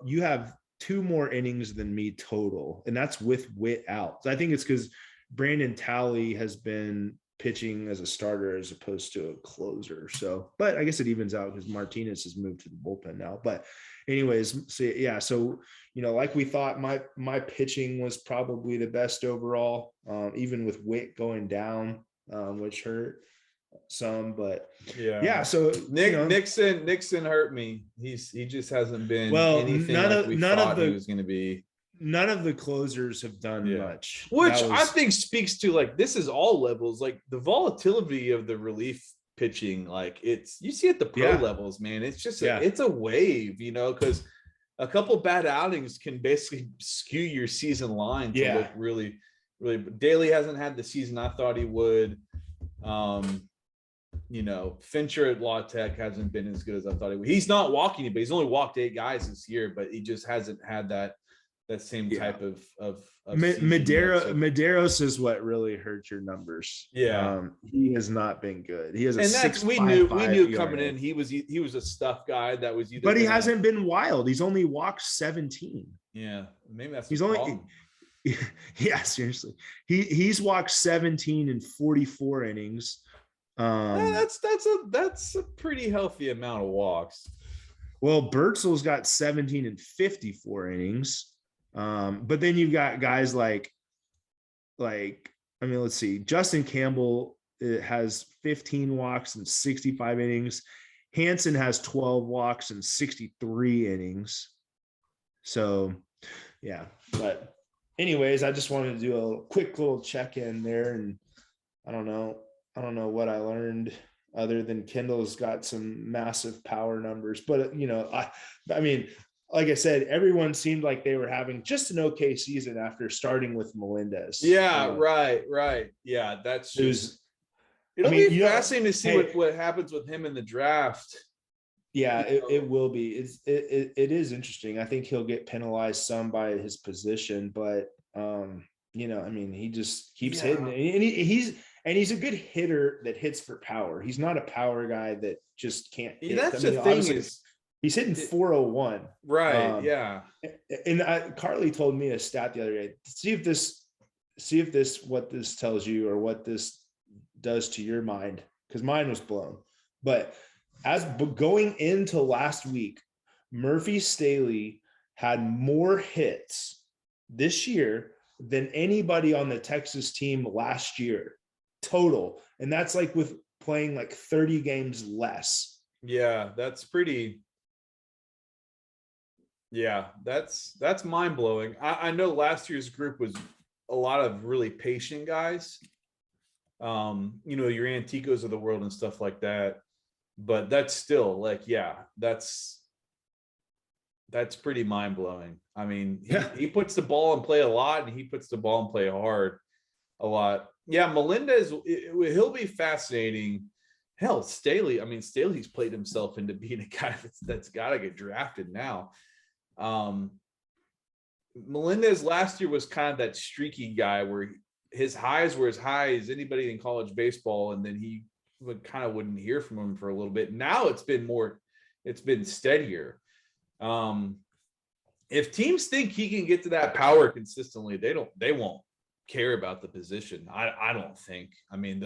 you have 2 more innings than me total, and that's with Witt out. So I think it's because Brandon Talley has been pitching as a starter as opposed to a closer. So, but I guess it evens out because Martinez has moved to the bullpen now. But anyways, so like we thought, my pitching was probably the best overall, even with Witt going down, which hurt some. But yeah. So Nixon hurt me. He just hasn't been anything like we thought he was going to be. None of the closers have done much, which I think speaks to, like, this is all levels, like the volatility of the relief pitching. Like, you see at the pro levels, man, it's just it's a wave, because a couple bad outings can basically skew your season line to look really, really. Daly hasn't had the season I thought he would. Fincher at La Tech hasn't been as good as I thought he would. He's not walking, but he's only walked 8 guys this year, but he just hasn't had that same type of Medeiros is what really hurt your numbers. He has not been good. He has we knew coming in he was a stuff guy that was but he hasn't been wild. He's only walked 17. Maybe that's seriously, he's walked 17 in 44 innings. That's a pretty healthy amount of walks. Well, Burchell's got 17 in 54 innings. But then you've got guys let's see, Justin Campbell has 15 walks and 65 innings. Hansen has 12 walks and 63 innings. So, yeah. But anyways, I just wanted to do a quick little check-in there, and I don't know what I learned other than Kendall's got some massive power numbers. But I mean, like I said, everyone seemed like they were having just an okay season after starting with Melendez. Right. Yeah, that's just. It'll be fascinating to see what happens with him in the draft. Yeah, it will be. It is interesting. I think he'll get penalized some by his position, but he just keeps hitting, and he's a good hitter that hits for power. He's not a power guy that just can't hit. That's the thing is. He's hitting 401. Right. And Carly told me a stat the other day. See if what this tells you or what this does to your mind, because mine was blown. But going into last week, Murphy Staley had more hits this year than anybody on the Texas team last year total. And that's like with playing like 30 games less. Yeah, that's pretty. Yeah, that's mind-blowing. I know last year's group was a lot of really patient guys. Your Anticos of the world and stuff like that. But that's still that's That's pretty mind blowing. I mean, Yeah. he puts the ball in play a lot, and he puts the ball in play hard a lot. Yeah, Melendez, he'll be fascinating. Hell, Staley. I mean, Staley's played himself into being a guy that's got to get drafted now. Melendez last year was kind of that streaky guy where his highs were as high as anybody in college baseball, and then he wouldn't hear from him for a little bit. Now it's been steadier. If teams think he can get to that power consistently, they won't care about the position. I don't think. I mean,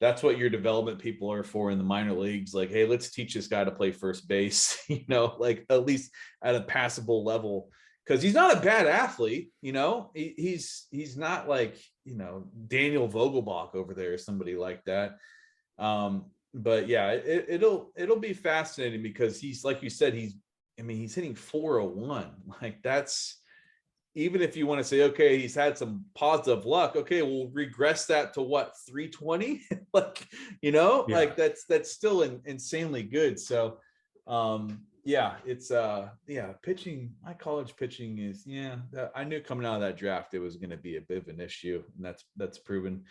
that's what your development people are for in the minor leagues. Like, hey, let's teach this guy to play first base, like at least at a passable level. Because he's not a bad athlete, he's not like, Daniel Vogelbach over there or somebody like that. But yeah, it'll be fascinating because he's, like you said, he's hitting 401. Like, that's, even if you want to say, okay, he's had some positive luck. Okay, we'll regress that to what, 320? Like, like that's still insanely good. So, yeah, it's pitching. My college pitching is, I knew coming out of that draft it was going to be a bit of an issue, and that's proven.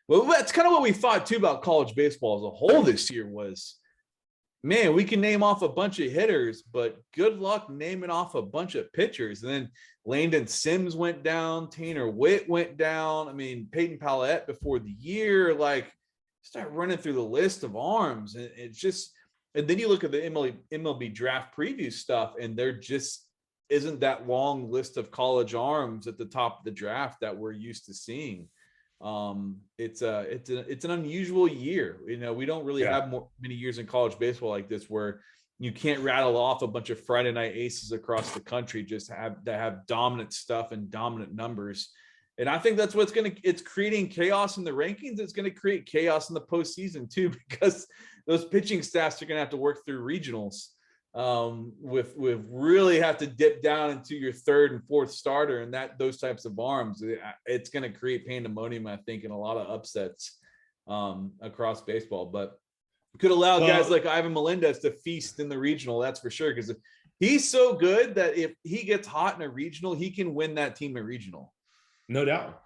Well, that's kind of what we thought too about college baseball as a whole this year was, man, we can name off a bunch of hitters, but good luck naming off a bunch of pitchers. And then Landon Sims went down, Tanner Witt went down. I mean, Peyton Pallette before the year, like, start running through the list of arms, and it's just. And then you look at the MLB draft preview stuff, and there just isn't that long list of college arms at the top of the draft that we're used to seeing. It's an unusual year. We don't really have many years in college baseball like this where you can't rattle off a bunch of Friday night aces across the country just that have dominant stuff and dominant numbers. And I think that's what's it's creating chaos in the rankings. It's going to create chaos in the postseason too, because those pitching staffs are going to have to work through regionals with really have to dip down into your third and fourth starter, and those types of arms. It's going to create pandemonium, I think, and a lot of upsets across baseball. But could allow guys like Ivan Melendez to feast in the regional, that's for sure. Because he's so good that if he gets hot in a regional, he can win that team a regional. No doubt.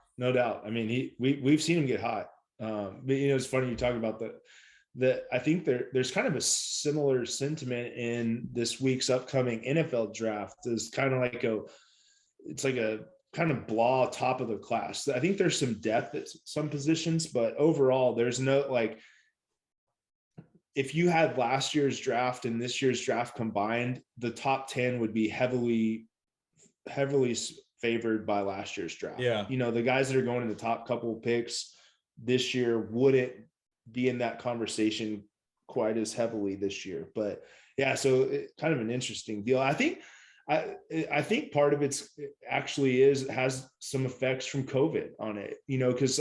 I mean, we've seen him get hot. But it's funny you talk about that. I think there's kind of a similar sentiment in this week's upcoming NFL draft. Is kind of like it's like a kind of blah top of the class. I think there's some depth at some positions, but overall there's no, like, if you had last year's draft and this year's draft combined, the top 10 would be heavily favored by last year's draft. Yeah. The guys that are going in the top couple of picks this year wouldn't be in that conversation quite as heavily this year. But yeah, so it's kind of an interesting deal. I think part of it actually has some effects from COVID on it, because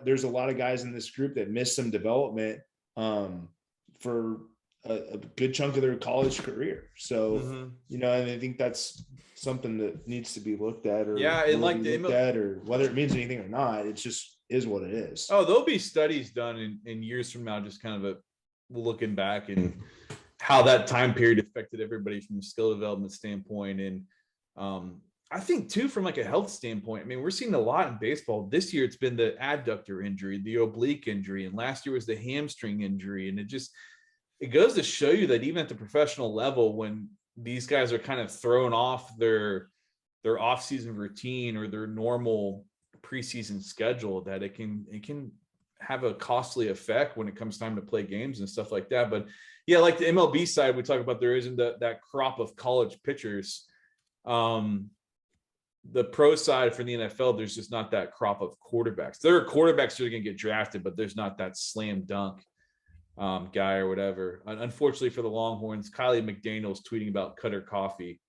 there's a lot of guys in this group that missed some development for a good chunk of their college career. So, and I think that's something that needs to be looked at, or or whether it means anything or not, it just is what it is. Oh, there'll be studies done in years from now, just kind of looking back and how that time period affected everybody from a skill development standpoint. And I think too, from like a health standpoint, I mean, we're seeing a lot in baseball this year. It's been the adductor injury, the oblique injury, and last year was the hamstring injury. And it goes to show you that even at the professional level, when these guys are kind of thrown off their off-season routine or their normal preseason schedule, that it can have a costly effect when it comes time to play games and stuff like that. But yeah, like the MLB side, we talk about, there isn't that crop of college pitchers. The pro side for the NFL, there's just not that crop of quarterbacks. There are quarterbacks that are going to get drafted, but there's not that slam dunk guy or whatever. Unfortunately for the Longhorns, Kylie McDaniel's tweeting about Cutter Coffee.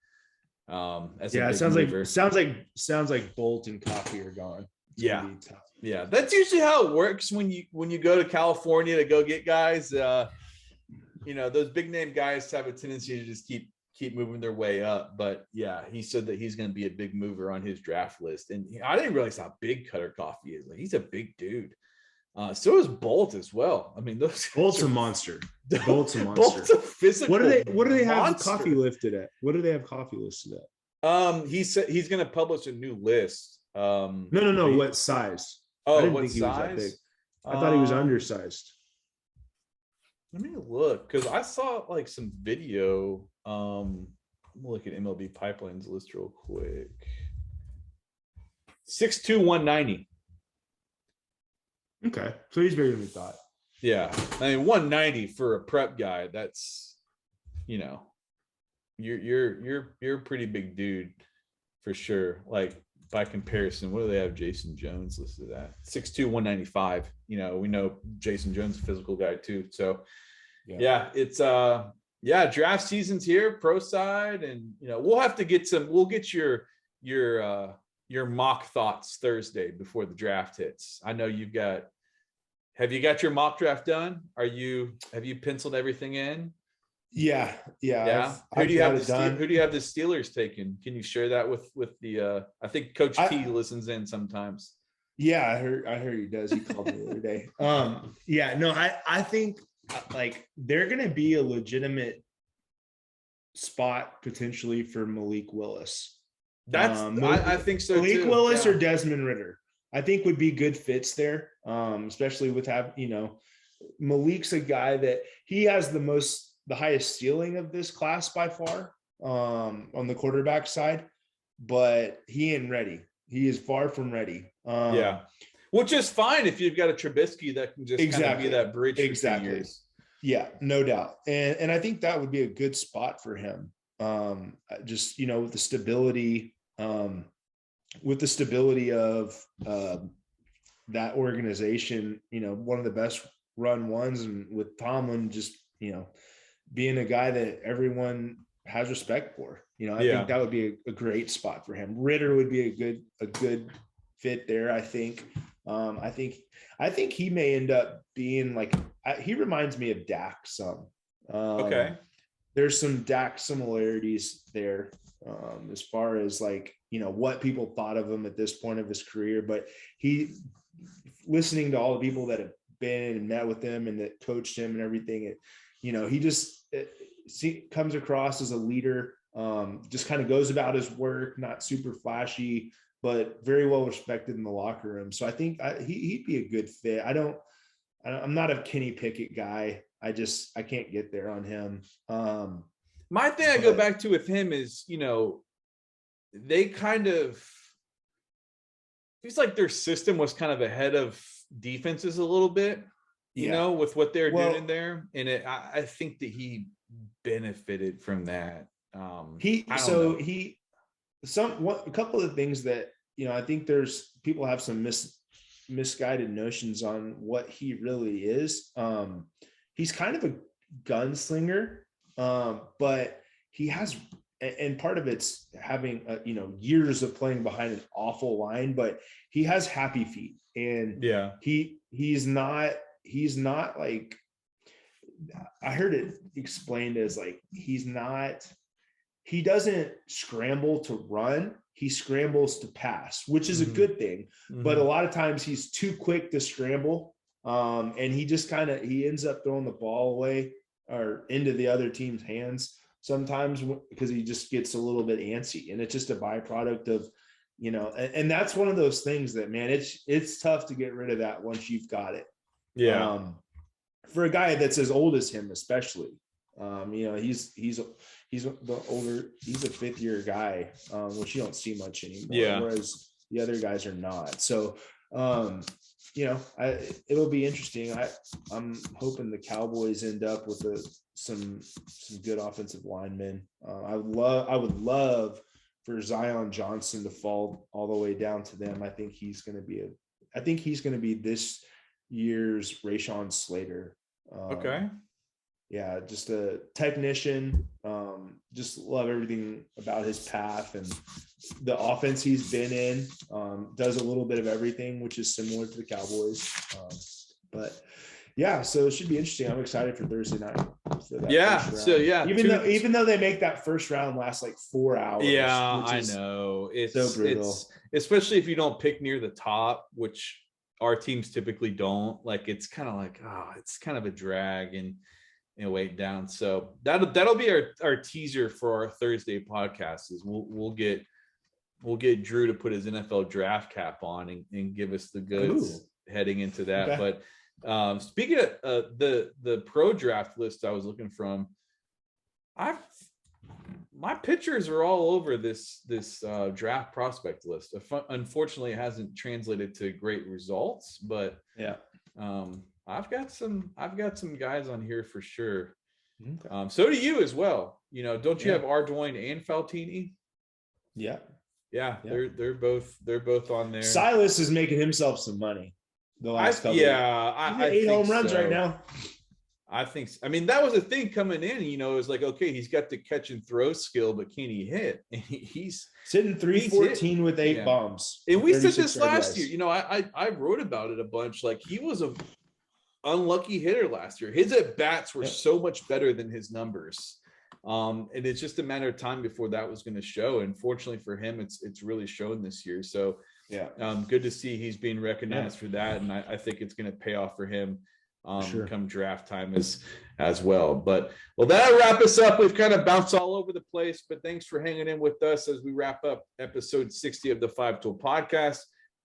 It sounds like Bolt and Coffee are gone. Yeah. That's usually how it works when you go to California to go get guys. Those big name guys have a tendency to just keep moving their way up. But yeah, he said that he's going to be a big mover on his draft list, and I didn't realize how big Cutter Coffee is. Like, he's a big dude. So is Bolt as well. I mean, those Bolt's a monster. Bolt's a monster. Bolt's a physical. What do they have monster. coffee listed at? What do they have coffee listed at? He said he's going to publish a new list. No. What size? Oh, I didn't what think he size? was that big. I thought he was undersized. Let me look, because I saw like some video. Look at MLB Pipeline's list real quick. 6'2", 190. Okay, so he's bigger than we thought. Yeah, I mean 190 for a prep guy. That's, you're a pretty big dude for sure. Like by comparison, what do they have Jason Jones listed at? 6'2", 195. We know Jason Jones is a physical guy too. So yeah, it's draft season's here, pro side, and we'll have to get we'll get your mock thoughts Thursday before the draft hits. I know have you got your mock draft done? Have you penciled everything in? Yeah. Who do you have the Steelers taking? Can you share that with the I think Coach P listens in sometimes. Yeah, I heard he does. He called me the other day. I think like they're gonna be a legitimate spot potentially for Malik Willis. I think so. Malik too. Willis or Desmond Ridder, I think would be good fits there. Especially with Malik's a guy that he has the highest ceiling of this class by far on the quarterback side, but he ain't ready. He is far from ready. Which is fine if you've got a Trubisky that can just kind of be that bridge for 2 years. Yeah, no doubt. And I think that would be a good spot for him. Just, with the stability of that organization, one of the best run ones, and with Tomlin just, being a guy that everyone has respect for, I think that would be a great spot for him. Ridder would be a good fit there. I think he may end up being like, he reminds me of Dak some. Okay. There's some Dak similarities there as far as like, what people thought of him at this point of his career, but listening to all the people that have been and met with him and that coached him and everything, he just comes across as a leader, just kind of goes about his work, not super flashy, but very well respected in the locker room. So I think he'd be a good fit. I'm not a Kenny Pickett guy. I can't get there on him. My thing I go back to with him is, they kind of, feels like their system was kind of ahead of defenses a little bit, with what they're doing in there. And I think that he benefited from that. A couple of things that, I think there's people have some misguided notions on what he really is. He's kind of a gunslinger, but he has, and part of it's having years of playing behind an awful line, but he has happy feet, and he's not like, I heard it explained as like, he doesn't scramble to run, he scrambles to pass, which is a good thing. But a lot of times he's too quick to scramble. And he just he ends up throwing the ball away or into the other team's hands sometimes because he just gets a little bit antsy, and it's just a byproduct of, and that's one of those things that, man, it's tough to get rid of that once you've got it. Yeah. For a guy that's as old as him, especially, he's the older, he's a 5th year guy, which you don't see much anymore. Whereas the other guys are not. So, it'll be interesting. I'm hoping the Cowboys end up with some good offensive linemen. I would love for Zion Johnson to fall all the way down to them. I think he's going to be this year's Rashawn Slater. Okay. Yeah, just a technician. Just love everything about his path and the offense he's been in. Does a little bit of everything, which is similar to the Cowboys. But yeah, so it should be interesting. I'm excited for Thursday night. For that so even though they make that first round last like 4 hours. Yeah, I know. It's so brutal. It's especially if you don't pick near the top, which our teams typically don't. Like, it's kind of like, it's kind of a drag and weight down. So that'll be our teaser for our Thursday podcast. Is we'll get Drew to put his NFL draft cap on and give us the goods heading into that. Okay. But speaking of the pro draft list I was looking from, my pitchers are all over this draft prospect list. Unfortunately, it hasn't translated to great results, but yeah, I've got some guys on here for sure. Okay. So do you as well. Don't you have Ardoin and Faltini? Yeah. Yeah, they're both on there. Silas is making himself some money the last couple. I 8 home runs right now. I think so. I mean, that was a thing coming in. It was like, okay, he's got the catch and throw skill, but can he hit? And he's sitting 314 with 8 bombs. And we said this last year. I wrote about it a bunch. Like, he was a unlucky hitter last year. His at bats were so much better than his numbers. And it's just a matter of time before that was going to show. And fortunately for him, it's really shown this year. So good to see he's being recognized for that. And I think it's going to pay off for him come draft time as well. But that'll wrap us up. We've kind of bounced all over the place, but thanks for hanging in with us as we wrap up episode 60 of the 5 Tool Podcast.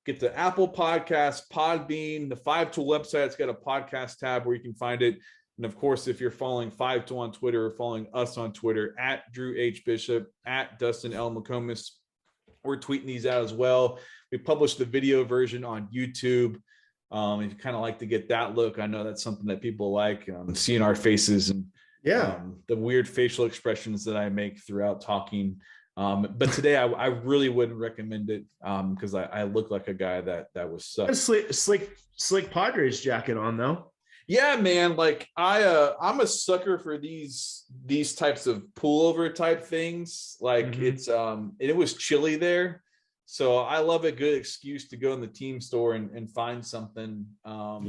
Get the Apple Podcast, Podbean, the 5 Tool website. It's got a podcast tab where you can find it. And of course, if you're following 5 Tool on Twitter or following us on Twitter at Drew H. Bishop, at Dustin L. McComas, we're tweeting these out as well. We published the video version on YouTube. If you kind of like to get that look, I know that's something that people like, seeing our faces and the weird facial expressions that I make throughout talking. But today I really wouldn't recommend it because I look like a guy that was sucked. Slick Padres jacket on though. Yeah, man. Like I'm a sucker for these types of pullover type things. Like it was chilly there. So I love a good excuse to go in the team store and find something. So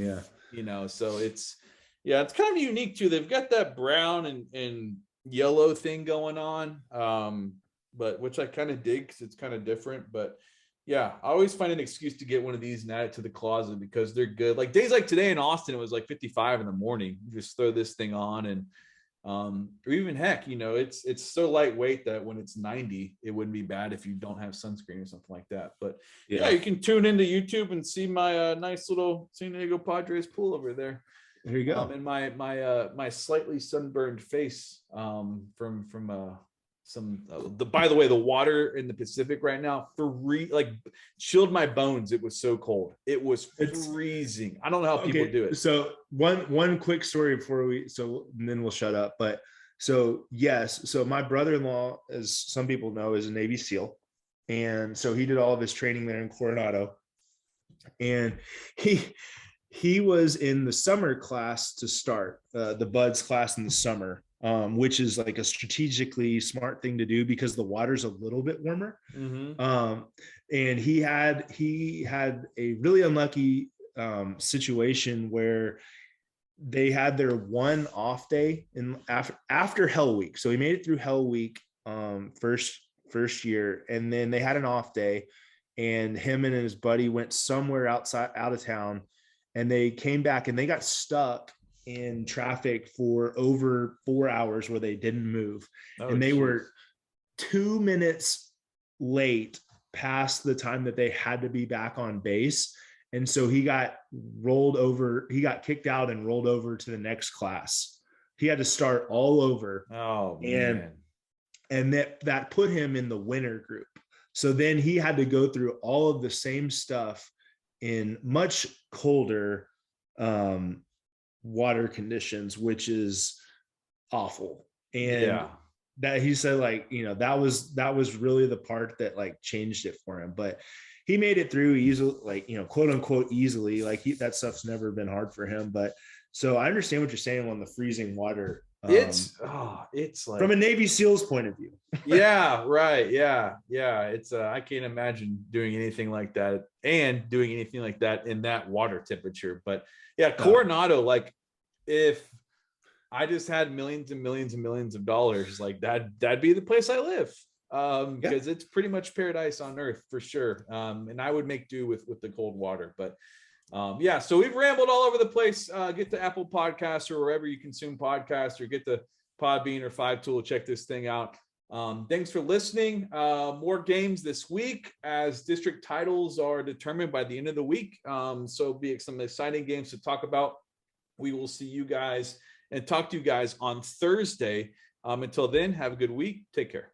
it's kind of unique too. They've got that brown and yellow thing going on. But which I kind of dig because it's kind of different. But yeah, I always find an excuse to get one of these and add it to the closet because they're good. Like days like today in Austin, it was like 55 in the morning. You just throw this thing on and or even heck, it's so lightweight that when it's 90, it wouldn't be bad if you don't have sunscreen or something like that. But yeah, you can tune into YouTube and see my nice little San Diego Padres pool over there. There you go. And my slightly sunburned face from by the way, the water in the Pacific right now chilled my bones. It was so cold. It was freezing. I don't know how people do it. So one quick story and then we'll shut up. But so my brother-in-law, as some people know, is a Navy SEAL. And so he did all of his training there in Coronado. And he was in the summer class to start, the BUDS class in the summer. Which is like a strategically smart thing to do because the water's a little bit warmer. And he had a really unlucky situation where they had their one off day after Hell Week. So he made it through Hell Week first year, and then they had an off day, and him and his buddy went somewhere out of town, and they came back and they got stuck in traffic for over 4 hours where they didn't move. And they were 2 minutes late past the time that they had to be back on base. And so he got kicked out and rolled over to the next class. He had to start all over. And that put him in the winner group. So then he had to go through all of the same stuff in much colder water conditions, which is awful. And that he said, that was really the part that changed it for him. But he made it through easily, quote unquote easily. That stuff's never been hard for him. But so I understand what you're saying on the freezing water. It's like from a Navy SEAL's point of view. Yeah, right. Yeah. It's I can't imagine doing anything like that in that water temperature. But yeah, Coronado, if I just had millions and millions and millions of dollars, that'd be the place I live. Because it's pretty much paradise on earth for sure. And I would make do with the cold water. But Yeah, so we've rambled all over the place. Get to Apple Podcasts or wherever you consume podcasts, or get the Podbean or Five Tool. Check this thing out. Thanks for listening. More games this week as district titles are determined by the end of the week. So be some exciting games to talk about. We will see you guys and talk to you guys on Thursday. Until then, have a good week. Take care.